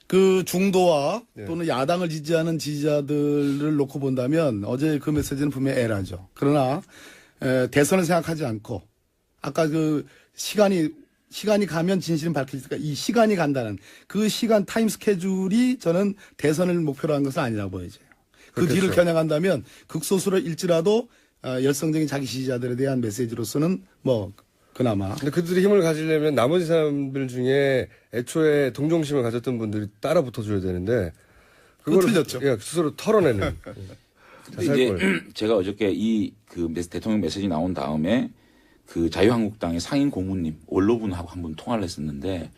그 중도와 네. 또는 야당을 지지하는 지지자들을 놓고 본다면 어제 그 메시지는 분명히 에라죠. 그러나 대선을 생각하지 않고 아까 그 시간이 가면 진실은 밝혀지니까 이 시간이 간다는 그 시간 타임 스케줄이 저는 대선을 목표로 한 것은 아니라고 보여져요. 그 그렇겠죠. 뒤를 겨냥한다면 극소수로 일지라도 열성적인 자기 지지자들에 대한 메시지로서는 뭐 그나마. 근데 그들이 힘을 가지려면 나머지 사람들 중에 애초에 동정심을 가졌던 분들이 따라 붙어줘야 되는데 그거 그걸 틀렸죠. 예, 스스로 털어내는. 근데 이제 제가 어저께 대통령 메시지 나온 다음에 그 자유한국당의 상임 고문님 원로분하고 한번 통화를 했었는데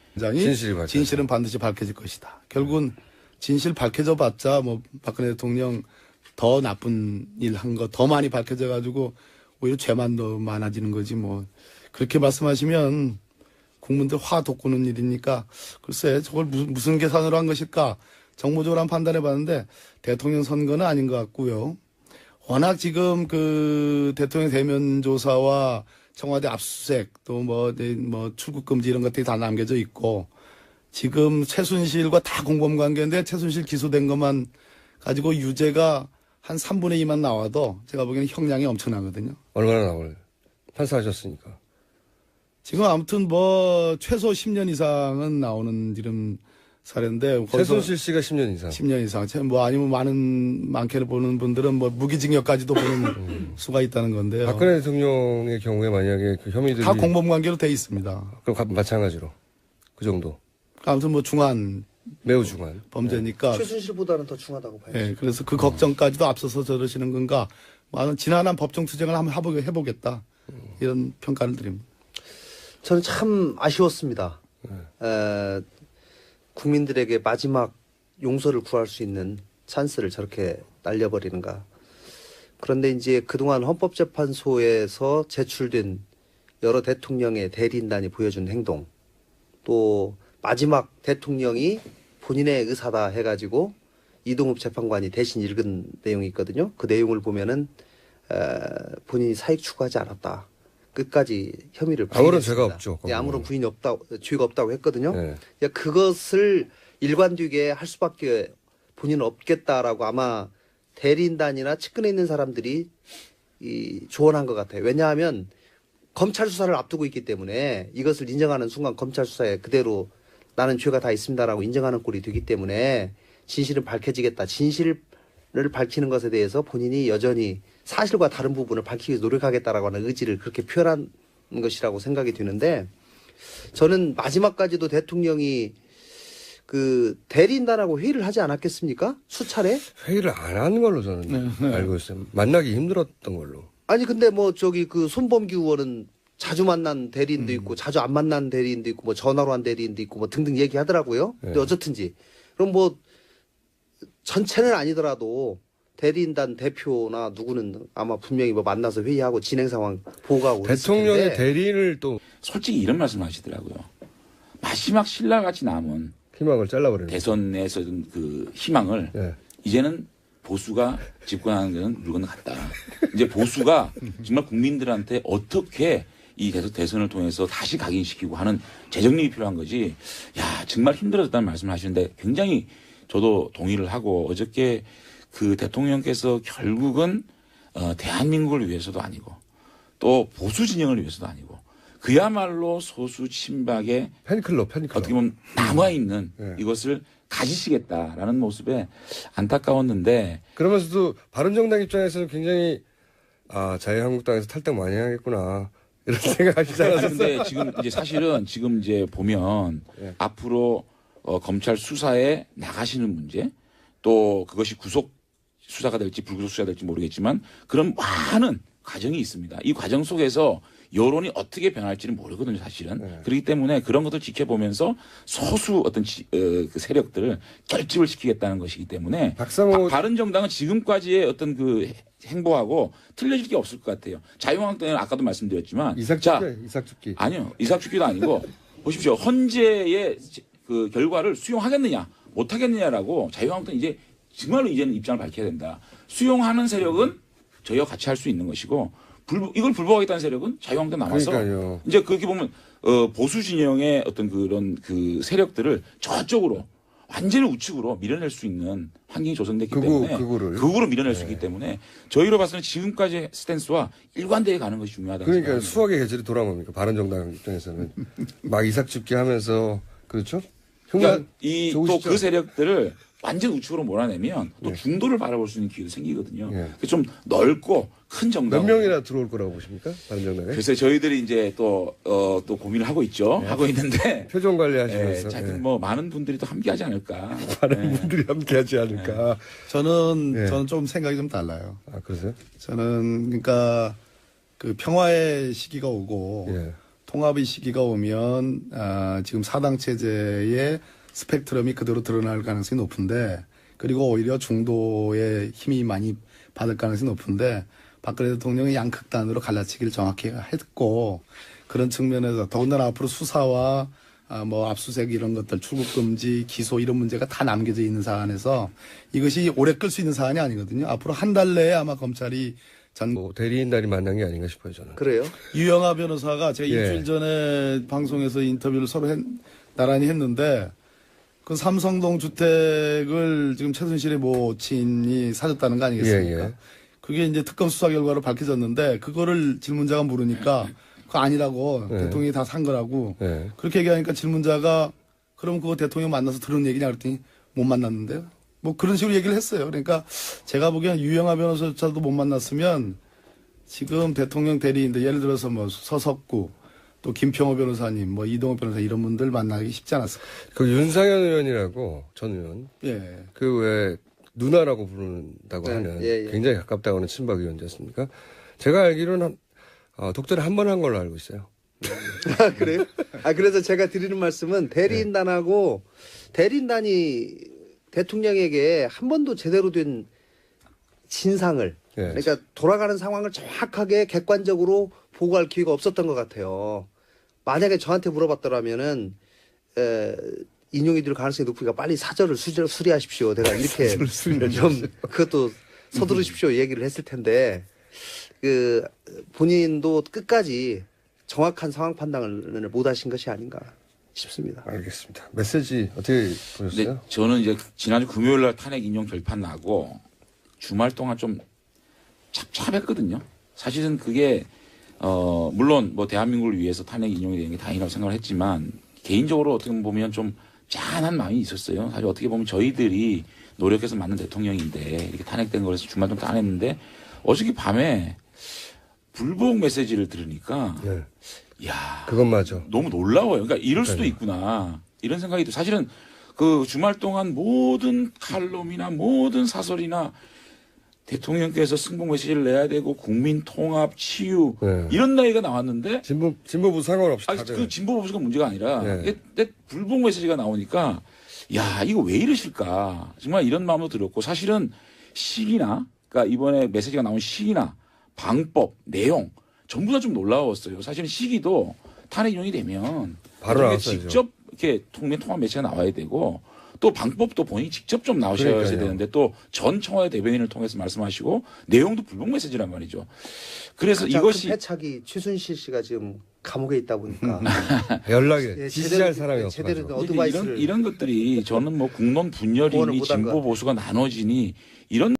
진실은 반드시 밝혀질 것이다. 결국은 진실 밝혀져 봤자 뭐 박근혜 대통령 더 나쁜 일 한 거 더 많이 밝혀져 가지고 오히려 죄만 더 많아지는 거지 뭐. 그렇게 말씀하시면 국민들 화 돋구는 일이니까 글쎄 저걸 무슨 계산으로 한 것일까 정무적으로 한번 판단해 봤는데 대통령 선거는 아닌 것 같고요. 워낙 지금 그 대통령 대면 조사와 청와대 압수수색 또 뭐 출국 금지 이런 것들이 다 남겨져 있고 지금 최순실과 다 공범 관계인데 최순실 기소된 것만 가지고 유죄가 한 3분의 2만 나와도 제가 보기에는 형량이 엄청나거든요. 얼마나 나올 판사하셨으니까. 지금 아무튼 뭐 최소 10년 이상은 나오는 이런 사례인데 최순실 씨가 10년 이상. 10년 이상. 뭐 아니면 많게를 보는 분들은 뭐 무기징역까지도 보는 수가 있다는 건데요. 박근혜 대통령의 경우에 만약에 그 혐의들이 다 공범 관계로 돼 있습니다. 그럼 마찬가지로 그 정도. 아무튼 뭐 중한 매우 중한 범죄니까. 최순실보다는 더 중하다고 봐야죠. 예, 그래서 그 걱정까지도 앞서서 저러시는 건가. 뭐 지난한 법정 투쟁을 한번 해보겠다. 이런 평가를 드립니다. 저는 참 아쉬웠습니다. 국민들에게 마지막 용서를 구할 수 있는 찬스를 저렇게 날려버리는가. 그런데 이제 그동안 헌법재판소에서 제출된 여러 대통령의 대리인단이 보여준 행동, 또 마지막 대통령이 본인의 의사다 해가지고 이동욱 재판관이 대신 읽은 내용이 있거든요. 그 내용을 보면은 본인이 사익 추구하지 않았다. 끝까지 혐의를 아무런 부인했습니다. 죄가 없죠. 예, 아무런 부인이 죄가 없다고 했거든요. 네. 그것을 일관되게 할 수밖에 본인은 없겠다라고 아마 대리인단이나 측근에 있는 사람들이 조언한 것 같아요. 왜냐하면 검찰 수사를 앞두고 있기 때문에 이것을 인정하는 순간 검찰 수사에 그대로 나는 죄가 다 있습니다라고 인정하는 꼴이 되기 때문에 진실은 밝혀지겠다. 진실을 밝히는 것에 대해서 본인이 여전히 사실과 다른 부분을 밝히기 위해서 노력하겠다라고 하는 의지를 그렇게 표현한 것이라고 생각이 드는데 저는 마지막까지도 대통령이 그 대리인단하고 회의를 하지 않았겠습니까? 수차례? 회의를 안 하는 걸로 저는 알고 있어요. 만나기 힘들었던 걸로. 아니 근데 뭐 저기 그 손범규 의원은 자주 만난 대리인도 있고 자주 안 만난 대리인도 있고 뭐 전화로 한 대리인도 있고 뭐 등등 얘기하더라고요. 근데 네. 어쨌든지 그럼 뭐 전체는 아니더라도 대리인단 대표나 누구는 아마 분명히 뭐 만나서 회의하고 진행 상황 보고하고 대통령의 대리인을 또 솔직히 이런 말씀을 하시더라고요. 마지막 신라같이 남은 희망을 잘라버리는. 대선에서 그 희망을 네. 이제는 보수가 집권하는 데는 물건 같다. 이제 보수가 정말 국민들한테 어떻게 이 대선을 통해서 다시 각인시키고 하는 재정립이 필요한 거지. 야, 정말 힘들어졌다는 말씀을 하시는데 굉장히 저도 동의를 하고 어저께 그 대통령께서 결국은 대한민국을 위해서도 아니고 또 보수 진영을 위해서도 아니고 그야말로 소수 친박의 팬클럽. 어떻게 보면 남아있는 네. 이것을 가지시겠다라는 모습에 안타까웠는데 그러면서도 바른정당 입장에서는 굉장히 자유한국당에서 탈당 많이 하겠구나. 이런 생각하시지 않았어요? 근데 지금 이제 사실은 지금 이제 보면 예. 앞으로 검찰 수사에 나가시는 문제 또 그것이 구속 수사가 될지 불구속 수사가 될지 모르겠지만 그런 많은 과정이 있습니다. 이 과정 속에서 여론이 어떻게 변할지는 모르거든요, 사실은. 네. 그렇기 때문에 그런 것들 지켜보면서 소수 어떤 그 세력들을 결집을 시키겠다는 것이기 때문에 박상호 바른정당은 지금까지의 어떤 그 행보하고 틀려질 게 없을 것 같아요. 자유한국당은 아까도 말씀드렸지만 이삭죽기. 아니요. 이삭축기도 아니고 보십시오. 헌재의 그 결과를 수용하겠느냐 못하겠느냐라고 자유한국당은 이제 정말로 이제는 입장을 밝혀야 된다. 수용하는 세력은 저희와 같이 할 수 있는 것이고 이걸 불복하겠다는 세력은 자유한국당 남아서 그러니까요. 이제 그렇게 보면 보수 진영의 어떤 그런 그 세력들을 저쪽으로 완전히 우측으로 밀어낼 수 있는 환경이 조성됐기 때문에 극우로 밀어낼 수 있기 때문에 저희로 봐서는 지금까지의 스탠스와 일관되게 가는 것이 중요하다고 그러니까 생각합니다. 수학의 계절이 돌아옵니까? 바른정당 입장에서는 막 이삭죽기 하면서 그렇죠? 그러니까 또 좋으시죠? 그 세력들을 완전 우측으로 몰아내면 또 예. 중도를 바라볼 수 있는 기회도 생기거든요. 예. 좀 넓고 큰 정당. 몇 명이나 들어올 거라고 보십니까? 바른정당에? 글쎄 저희들이 이제 또 고민을 하고 있죠. 하고 있는데 표정 관리하시면서. 하여튼 뭐 많은 분들이 또 함께하지 않을까. 많은 분들이 함께하지 않을까. 저는 좀 생각이 좀 달라요. 아, 그러세요? 저는 그러니까 그 평화의 시기가 오고 예. 통합의 시기가 오면 지금 사당 체제의 스펙트럼이 그대로 드러날 가능성이 높은데 그리고 오히려 중도의 힘이 많이 받을 가능성이 높은데 박근혜 대통령이 양극단으로 갈라치기를 정확히 했고 그런 측면에서 더군다나 앞으로 수사와 뭐 압수수색 이런 것들 출국 금지 기소 이런 문제가 다 남겨져 있는 사안에서 이것이 오래 끌 수 있는 사안이 아니거든요. 앞으로 한 달 내에 아마 검찰이 뭐 대리인단이 만난 게 아닌가 싶어요, 저는. 그래요? 유영아 변호사가 제가 예. 일주일 전에 방송에서 인터뷰를 서로 나란히 했는데 그 삼성동 주택을 지금 최순실의 모친이 사줬다는 거 아니겠습니까? 예. 그게 이제 특검 수사 결과로 밝혀졌는데 그거를 질문자가 물으니까 그거 아니라고 예. 대통령이 다 산 거라고 예. 그렇게 얘기하니까 질문자가 그럼 그거 대통령 만나서 들은 얘기냐 그랬더니 못 만났는데요. 뭐 그런 식으로 얘기를 했어요. 그러니까 제가 보기엔 유영아 변호사조차도 못 만났으면 지금 대통령 대리인들 예를 들어서 뭐 서석구 또 김평호 변호사님 뭐 이동호 변호사 이런 분들 만나기 쉽지 않았을 거예요. 그 윤상현 의원이라고 전 의원. 예. 그 왜 누나라고 부른다고 네, 하는 예. 굉장히 가깝다고 하는 친박 의원이었습니까? 제가 알기로는 독재를 한 번 한 걸로 알고 있어요. 아, 그래요? 그래서 제가 드리는 말씀은 대리인단하고 대리인단이 대통령에게 한 번도 제대로 된 진상을 예. 그러니까 돌아가는 상황을 정확하게 객관적으로 보고할 기회가 없었던 것 같아요. 만약에 저한테 물어봤더라면은 인용이 될 가능성이 높으니까 빨리 사절을 수리하십시오. 내가 이렇게 좀 그것도 서두르십시오 얘기를 했을 텐데 그 본인도 끝까지 정확한 상황 판단을 못 하신 것이 아닌가 싶습니다. 알겠습니다. 메시지 어떻게 보셨어요? 근데 저는 이제 지난주 금요일 날 탄핵 인용 결판 나고 주말 동안 좀 찹찹했거든요. 사실은 그게 물론 뭐 대한민국을 위해서 탄핵 인용이 되는 게 다행이라고 생각을 했지만 개인적으로 어떻게 보면 좀 짠한 마음이 있었어요. 사실 어떻게 보면 저희들이 노력해서 만든 대통령인데 이렇게 탄핵된 거라서 주말 좀 짠했는데 어저께 밤에 불복 메시지를 들으니까 네. 야 그건 맞아. 너무 놀라워요. 그러니까 이럴 수도 있구나. 이런 생각이 들어요. 사실은 그 주말 동안 모든 칼럼이나 모든 사설이나 대통령께서 승복 메시지를 내야 되고 국민 통합, 치유 네. 이런 나이가 나왔는데 진보부 상관없이 아니, 다들. 그 진보 보수가 문제가 아니라 네. 이게 불복 메시지가 나오니까 야 이거 왜 이러실까 정말 이런 마음도 들었고 사실은 시기나 그러니까 이번에 메시지가 나온 시기나 방법, 내용 전부 다 좀 놀라웠어요. 사실은 시기도 탄핵 인용이 되면 바로 나왔어야죠. 직접 이렇게 통합 메시지가 나와야 되고 또 방법도 본인이 직접 좀 나오셔야 그러니까요. 되는데 또 전 청와대 대변인을 통해서 말씀하시고 내용도 불복 메시지란 말이죠. 그래서 이것이 패착이 최순실 씨가 지금 감옥에 있다 보니까 연락에 예, 지시할 사람이 제대로 없어서. 어드바이스를 이런 것들이 저는 뭐 국론 조언을 분열이니 못한 것 진보 보수가 나눠지니 이런